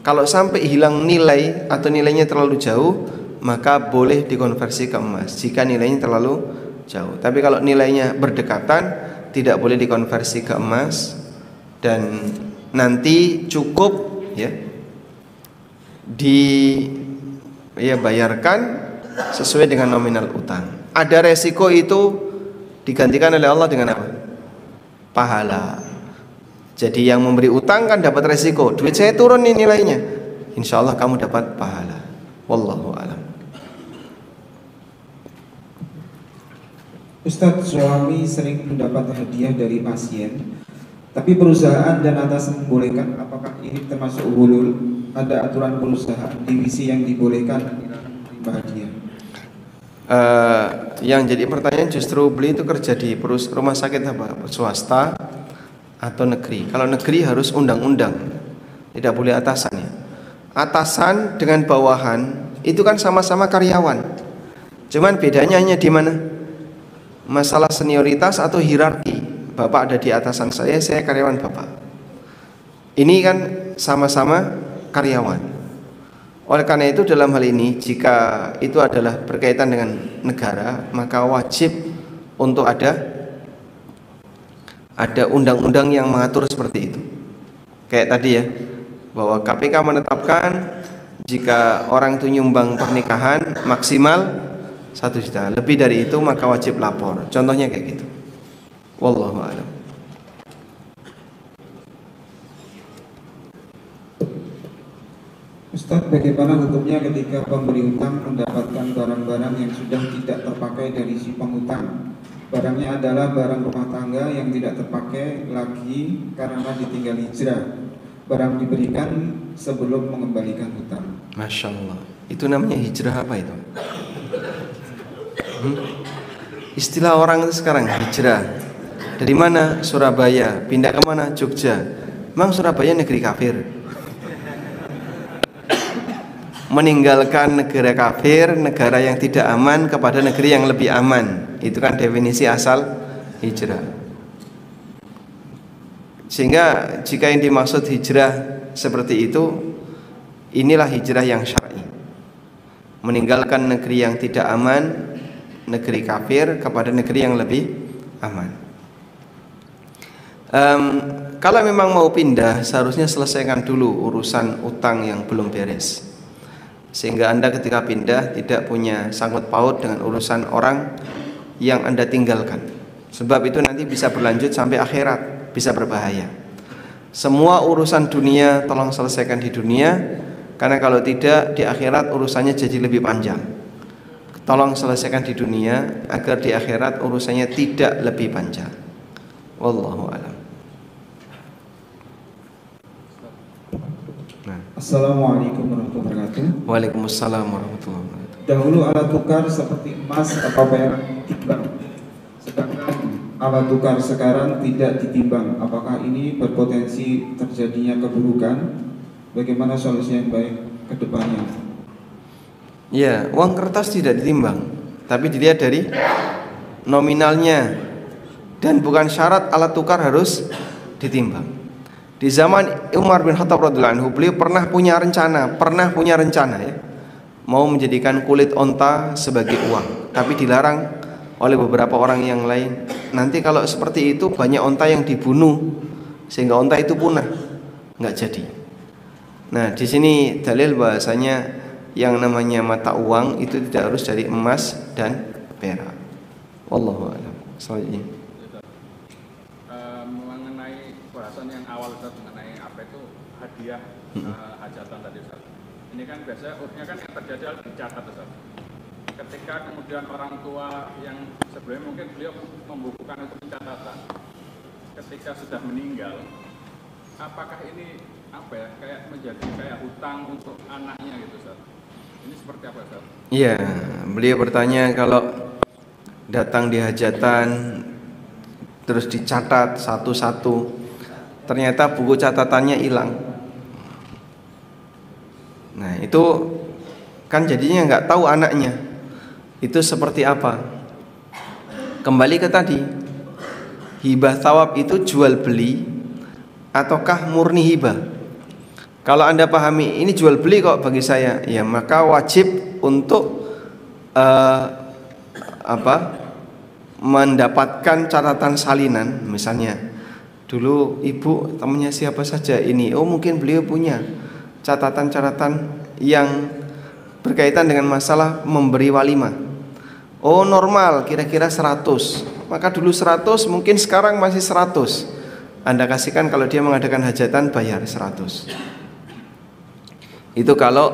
Kalau sampai hilang nilai atau nilainya terlalu jauh, maka boleh dikonversi ke emas jika nilainya terlalu jauh. Tapi kalau nilainya berdekatan, tidak boleh dikonversi ke emas, dan nanti cukup ya bayarkan sesuai dengan nominal utang. Ada resiko itu digantikan oleh Allah dengan apa? Pahala. Jadi yang memberi utang kan dapat resiko, duit saya turun nih nilainya, insya Allah kamu dapat pahala. Wallahu a'lam. Ustadz, suami sering mendapat hadiah dari pasien, tapi perusahaan dan atasan membolehkan. Apakah ini termasuk hulul? Ada aturan perusahaan, divisi yang dibolehkan dan dilarang menerima hadiah? Yang jadi pertanyaan justru beli itu kerja di rumah sakit apa? Swasta atau negeri? Kalau negeri harus undang-undang, tidak boleh atasannya. Atasan dengan bawahan itu kan sama-sama karyawan, cuman bedanya hanya di mana? Masalah senioritas atau hierarki. Bapak ada di atasan saya karyawan bapak. Ini kan sama-sama karyawan. Oleh karena itu dalam hal ini, jika itu adalah berkaitan dengan negara, maka wajib untuk ada undang-undang yang mengatur seperti itu. Kayak tadi ya, bahwa KPK menetapkan jika orang itu nyumbang pernikahan maksimal 1 juta. Lebih dari itu maka wajib lapor. Contohnya kayak gitu. Wallahu a'lam. Ustaz, bagaimana hukumnya ketika pemberi utang mendapatkan barang-barang yang sudah tidak terpakai dari si pengutang? Barangnya adalah barang rumah tangga yang tidak terpakai lagi karena ditinggal hijrah. Barang diberikan sebelum mengembalikan hutang. Masya Allah. Itu namanya hijrah apa itu? Istilah orang itu sekarang hijrah. Dari mana? Surabaya. Pindah ke mana? Jogja. Memang Surabaya negeri kafir? Meninggalkan negara kafir, negara yang tidak aman, kepada negeri yang lebih aman. Itu kan definisi asal hijrah. Sehingga jika yang dimaksud hijrah seperti itu, inilah hijrah yang syar'i. Meninggalkan negeri yang tidak aman, negeri kafir, kepada negeri yang lebih aman. Kalau memang mau pindah, seharusnya selesaikan dulu urusan utang yang belum beres, sehingga Anda ketika pindah tidak punya sangkut paut dengan urusan orang yang Anda tinggalkan. Sebab itu nanti bisa berlanjut sampai akhirat, bisa berbahaya. Semua urusan dunia tolong selesaikan di dunia, karena kalau tidak di akhirat urusannya jadi lebih panjang. Tolong selesaikan di dunia agar di akhirat urusannya tidak lebih panjang. Wallahu a'lam. Assalamualaikum warahmatullahi wabarakatuh. Waalaikumsalam warahmatullahi wabarakatuh. Dahulu alat tukar seperti emas atau perak timbang, sedangkan alat tukar sekarang tidak ditimbang, apakah ini berpotensi terjadinya keburukan? Bagaimana solusi yang baik ke depannya? Ya, uang kertas tidak ditimbang, tapi dilihat dari nominalnya, dan bukan syarat alat tukar harus ditimbang. Di zaman Umar bin Khattab radhiyallahu anhu, beliau pernah punya rencana ya, mau menjadikan kulit onta sebagai uang, tapi dilarang oleh beberapa orang yang lain. Nanti kalau seperti itu banyak onta yang dibunuh sehingga onta itu punah, nggak jadi. Nah, di sini dalil bahasanya yang namanya mata uang itu tidak harus dari emas dan perak. Wallahu a'lam. Selanjutnya. Mengenai bahasan yang awal Ustaz, mengenai apa itu hadiah hajatan tadi Ustaz. Ini kan biasanya urutnya kan yang terjadi adalah dicatat Ustaz. Ketika kemudian orang tua yang sebelumnya mungkin beliau membukukan itu pencatatan, ketika sudah meninggal, apakah ini apa ya, kayak menjadi kayak hutang untuk anaknya gitu Ustaz? Ini seperti apa Ustaz? Iya, beliau bertanya kalau datang di hajatan terus dicatat satu-satu, ternyata buku catatannya hilang. Nah, itu kan jadinya nggak tahu anaknya itu seperti apa. Kembali ke tadi, hibah thawab itu jual beli ataukah murni hibah? Kalau Anda pahami ini jual beli kok bagi saya, ya maka wajib untuk mendapatkan catatan salinan. Misalnya dulu ibu temannya siapa saja ini, oh mungkin beliau punya catatan-catatan yang berkaitan dengan masalah memberi walimah. Oh normal kira-kira 100, maka dulu 100 mungkin sekarang masih 100. Anda kasihkan, kalau dia mengadakan hajatan bayar 100. Itu kalau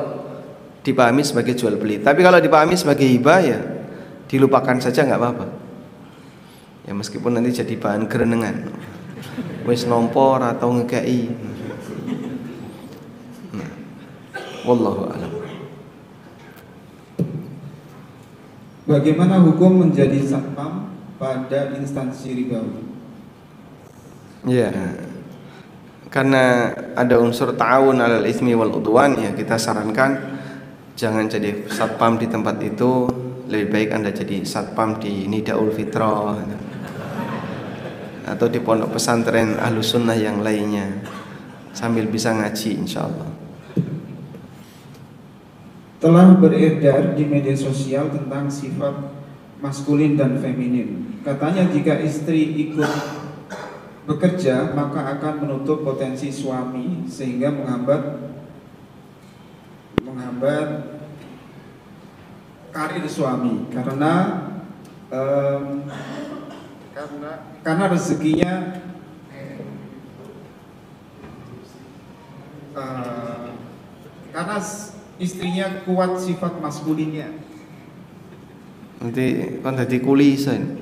dipahami sebagai jual beli. Tapi kalau dipahami sebagai hibah ya dilupakan saja, nggak apa-apa. Ya meskipun nanti jadi bahan gerenengan, wis nompor atau ngekei. Nah, wallahu a'lam. Bagaimana hukum menjadi satpam pada instansi ribawi? Ya, karena ada unsur ta'awun 'alal itsmi wal udwan, ya kita sarankan jangan jadi satpam di tempat itu. Lebih baik Anda jadi satpam di Nidaul Fitrah atau di pondok pesantren Ahlus Sunnah yang lainnya, sambil bisa ngaji insyaallah. Telah beredar di media sosial tentang sifat maskulin dan feminin. Katanya jika istri ikut bekerja maka akan menutup potensi suami sehingga menghambat karir suami karena rezekinya karena istrinya kuat sifat maskulinnya. Nanti kan jadi kulisan.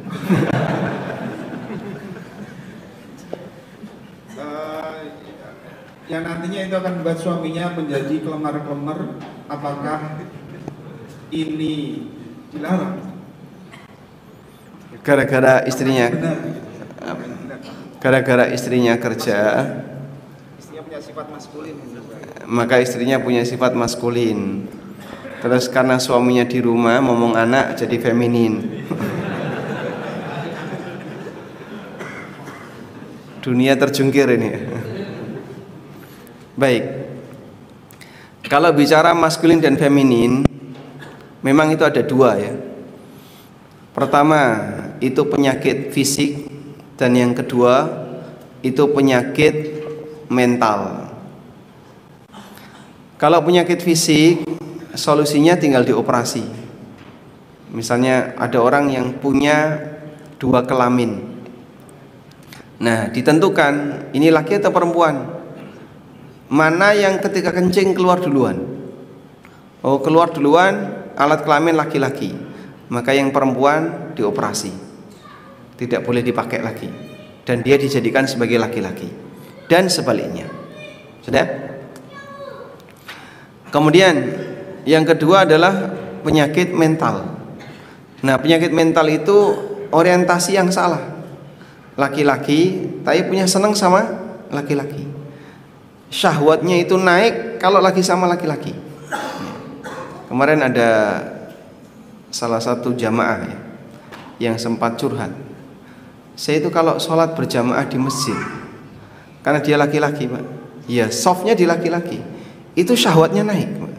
Yang nantinya itu akan membuat suaminya menjadi kelemar-kelemar. Apakah ini dilarang? Gara-gara istrinya kerja, Istrinya punya sifat maskulin, maka istrinya punya sifat maskulin. Terus karena suaminya di rumah ngomong anak jadi feminin. Dunia terjungkir ini. Baik. Kalau bicara maskulin dan feminin, memang itu ada dua ya. Pertama itu penyakit fisik, dan yang kedua itu penyakit mental. Kalau penyakit fisik, solusinya tinggal dioperasi. Misalnya ada orang yang punya 2 kelamin. Nah, ditentukan ini laki atau perempuan. Mana yang ketika kencing keluar duluan? Oh, keluar duluan alat kelamin laki-laki, maka yang perempuan dioperasi, tidak boleh dipakai lagi, dan dia dijadikan sebagai laki-laki, dan sebaliknya. Sudah? Kemudian yang kedua adalah penyakit mental. Nah, penyakit mental itu orientasi yang salah. laki-laki tapi punya senang sama laki-laki. Syahwatnya itu naik kalau lagi sama laki-laki. Kemarin ada salah satu jamaah ya, yang sempat curhat. Saya itu kalau sholat berjamaah di masjid, karena dia laki-laki Pak, ya softnya di laki-laki, itu syahwatnya naik Pak.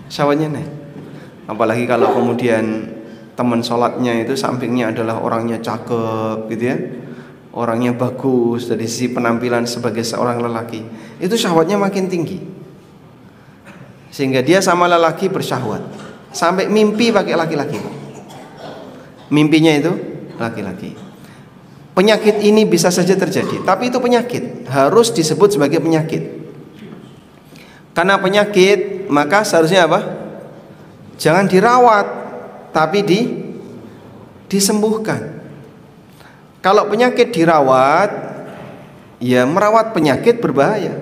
Syahwatnya naik. Apalagi kalau kemudian teman sholatnya itu sampingnya adalah orangnya cakep gitu ya, orangnya bagus dari sisi penampilan sebagai seorang lelaki, itu syahwatnya makin tinggi, sehingga dia sama lelaki bersyahwat sampai mimpi pakai laki-laki. Mimpinya itu laki-laki. Penyakit ini bisa saja terjadi, tapi itu penyakit, harus disebut sebagai penyakit. Karena penyakit, maka seharusnya apa? Jangan dirawat, tapi disembuhkan. Kalau penyakit dirawat, ya merawat penyakit berbahaya.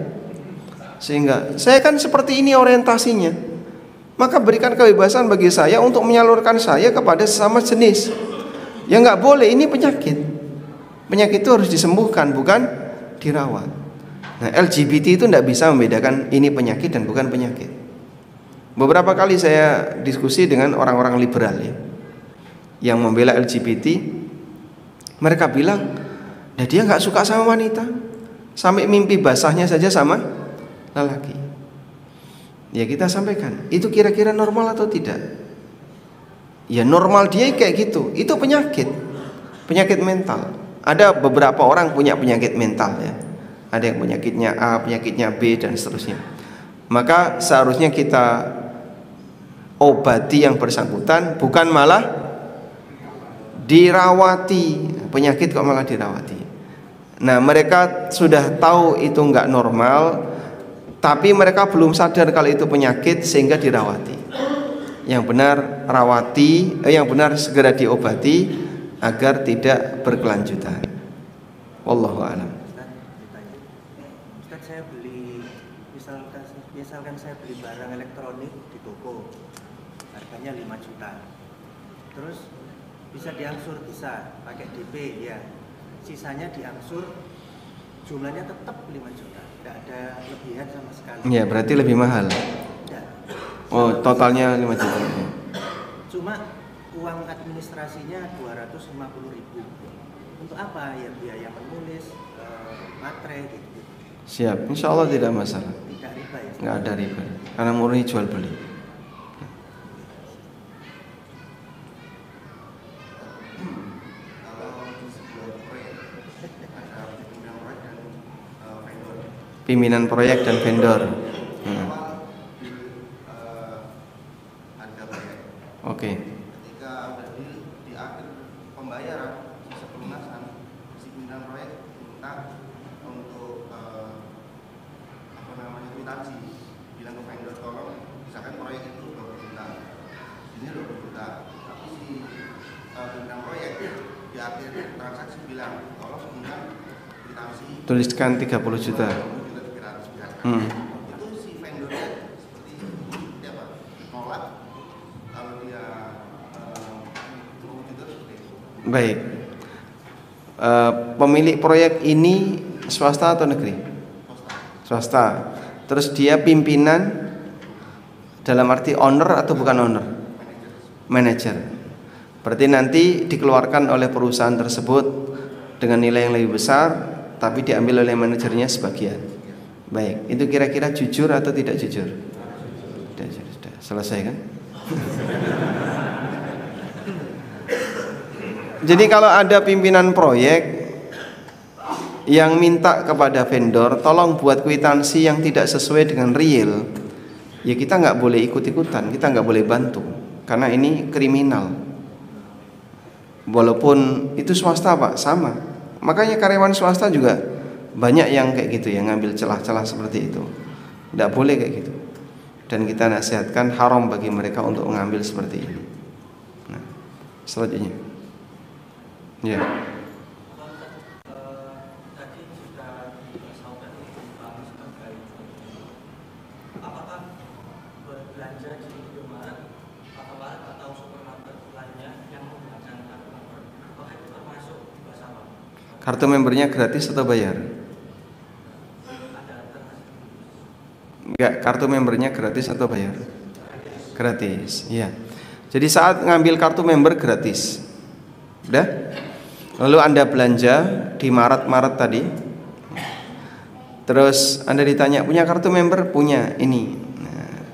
Sehingga saya kan seperti ini orientasinya, maka berikan kebebasan bagi saya untuk menyalurkan saya kepada sesama jenis. Ya nggak boleh, ini penyakit. Penyakit itu harus disembuhkan, bukan dirawat. Nah, LGBT itu tidak bisa membedakan ini penyakit dan bukan penyakit. Beberapa kali saya diskusi dengan orang-orang liberal ya, yang membela LGBT. Mereka bilang, nah dia nggak suka sama wanita, sampai mimpi basahnya saja sama lelaki. Ya kita sampaikan, itu kira-kira normal atau tidak? Ya normal dia kayak gitu, itu penyakit, penyakit mental. Ada beberapa orang punya penyakit mental ya, ada yang penyakitnya A, penyakitnya B dan seterusnya. Maka seharusnya kita obati yang bersangkutan, bukan malah dirawati. Penyakit kok malah dirawati. Nah mereka sudah tahu itu nggak normal, tapi mereka belum sadar kalau itu penyakit sehingga dirawati. Yang benar rawati, yang benar segera diobati agar tidak berkelanjutan. Wallahu a'lam. Ustaz, saya beli misalkan saya beli barang elektronik di toko, harganya 5 juta. Terus bisa diangsur, bisa pakai DP ya. Sisanya diangsur, jumlahnya tetap 5 juta. Tidak ada lebihan sama sekali. Ya, berarti lebih mahal. Tidak. Oh, totalnya 5 juta. Cuma uang administrasinya 250.000. Untuk apa? Ya biaya menulis, materai gitu. Siap, insya Allah tidak masalah. Tidak riba ya? Nggak ada riba, karena murni jual beli. Pimpinan proyek dan vendor. Oke. Ketika udah di akhir pembayaran sisa pelunasan, si pimpinan proyek minta untuk kwitansi, bilang ke vendor tolong, misalkan proyek itu 20 juta, ini 20 juta, tapi si pimpinan proyek di akhir transaksi bilang tolong bilang kwitansi Tuliskan 30 juta. Itu si vendornya seperti apa? Nolak kalau dia mewujudkan seperti itu. Baik. Pemilik proyek ini swasta atau negeri? Swasta. Terus dia pimpinan dalam arti owner atau bukan owner? Manager. Berarti nanti dikeluarkan oleh perusahaan tersebut dengan nilai yang lebih besar, tapi diambil oleh manajernya sebagian. Baik, itu kira-kira jujur atau tidak jujur? Sudah selesai kan? Jadi kalau ada pimpinan proyek yang minta kepada vendor tolong buat kwitansi yang tidak sesuai dengan real, ya kita nggak boleh ikut-ikutan, kita nggak boleh bantu, karena ini kriminal. Walaupun itu swasta Pak, sama. Makanya karyawan swasta juga banyak yang kayak gitu, yang ngambil celah-celah seperti itu. Tidak boleh kayak gitu. Dan kita nasihatkan haram bagi mereka untuk mengambil seperti ini. Nah, selanjutnya. Ya. Tadi sudah diberitahukan sebagai apakah berbelanja di Indomaret atau supermarket lainnya yang menggunakan kartu, apakah itu termasuk Kartu membernya gratis atau bayar? Enggak, kartu membernya gratis atau bayar? Gratis, iya. Jadi saat ngambil kartu member gratis. Udah? Lalu Anda belanja di Maret tadi. Terus Anda ditanya, punya kartu member? Punya, ini. Nah,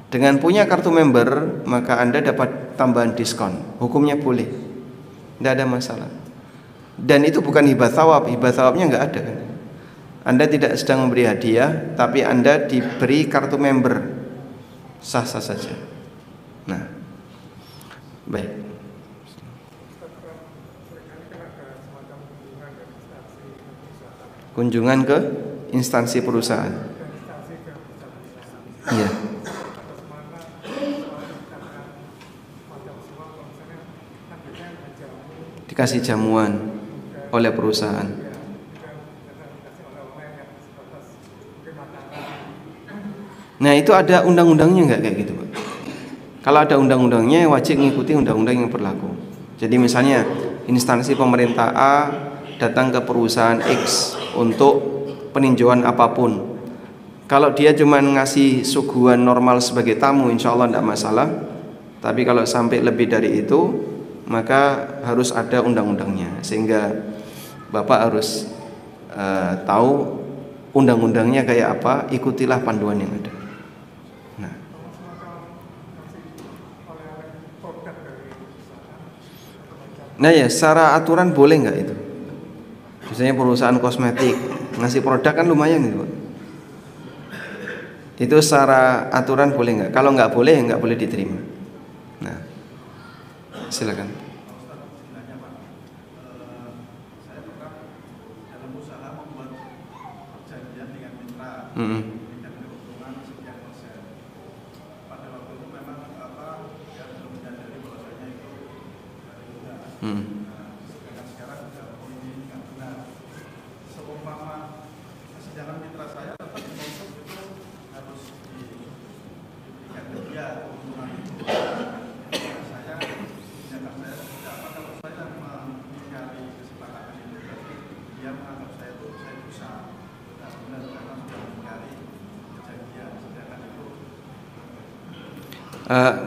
dengan punya kartu member, maka Anda dapat tambahan diskon. Hukumnya boleh. Tidak ada masalah. Dan itu bukan hibah thawab. Hibah thawabnya nggak ada kan? Anda tidak sedang memberi hadiah, tapi Anda diberi kartu member. Sah-sah saja. Nah, baik. Kunjungan ke instansi perusahaan. Iya. Dikasih jamuan oleh perusahaan. Nah, itu ada undang-undangnya nggak kayak gitu, Pak? Kalau ada undang-undangnya, wajib mengikuti undang-undang yang berlaku. Jadi misalnya instansi pemerintah A datang ke perusahaan X untuk peninjauan apapun. Kalau dia cuma ngasih suguhan normal sebagai tamu, insya Allah tidak masalah. Tapi kalau sampai lebih dari itu, maka harus ada undang-undangnya, sehingga Bapak harus tahu undang-undangnya kayak apa, ikutilah panduan yang ada. Nah ya, secara aturan boleh nggak itu? Misalnya perusahaan kosmetik ngasih produk kan lumayan gitu, Pak. Itu secara aturan boleh nggak? Kalau nggak boleh, nggak boleh diterima. Nah, silakan.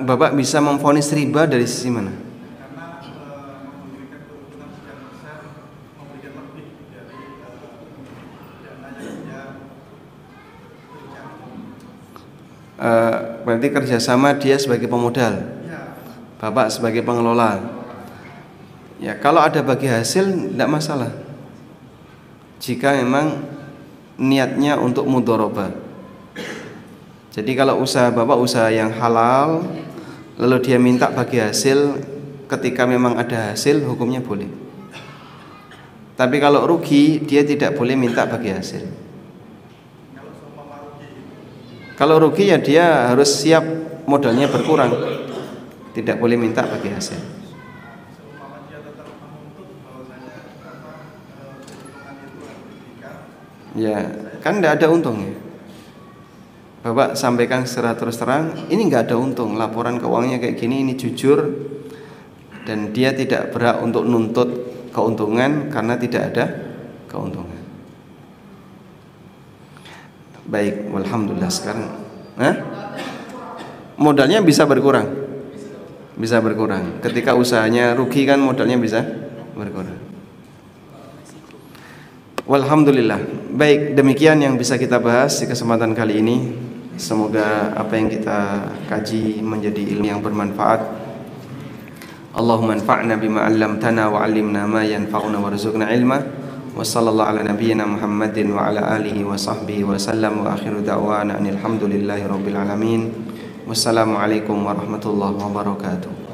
Bapak bisa memvonis riba dari sisi mana? Berarti kerjasama dia sebagai pemodal, Bapak sebagai pengelola. Ya, kalau ada bagi hasil tidak masalah. Jika memang niatnya untuk mudharabah. Jadi kalau usaha Bapak usaha yang halal, lalu dia minta bagi hasil, ketika memang ada hasil, hukumnya boleh. Tapi kalau rugi, dia tidak boleh minta bagi hasil. Kalau rugi ya dia harus siap modalnya berkurang, tidak boleh minta bagi hasil. Ya, kan tidak ada untungnya. Bapak sampaikan secara terus terang, ini nggak ada untung, laporan keuangannya kayak gini, ini jujur, dan dia tidak berhak untuk nuntut keuntungan karena tidak ada keuntungan. Baik, alhamdulillah sekarang. Modalnya bisa berkurang, bisa berkurang. Ketika usahanya rugi kan modalnya bisa berkurang. Walhamdulillah. Baik, demikian yang bisa kita bahas di kesempatan kali ini. Semoga apa yang kita kaji menjadi ilmu yang bermanfaat. Allahumma anfa'na bima 'allamtana wa 'allimna ma yanfa'una warzuqna ilma. Wa sallallahu ala nabiyyina Muhammadin wa ala alihi wa sahbihi wa sallam wa akhiru da'wana alhamdulillahi rabbil alamin. Wassalamualaikum warahmatullahi wabarakatuh.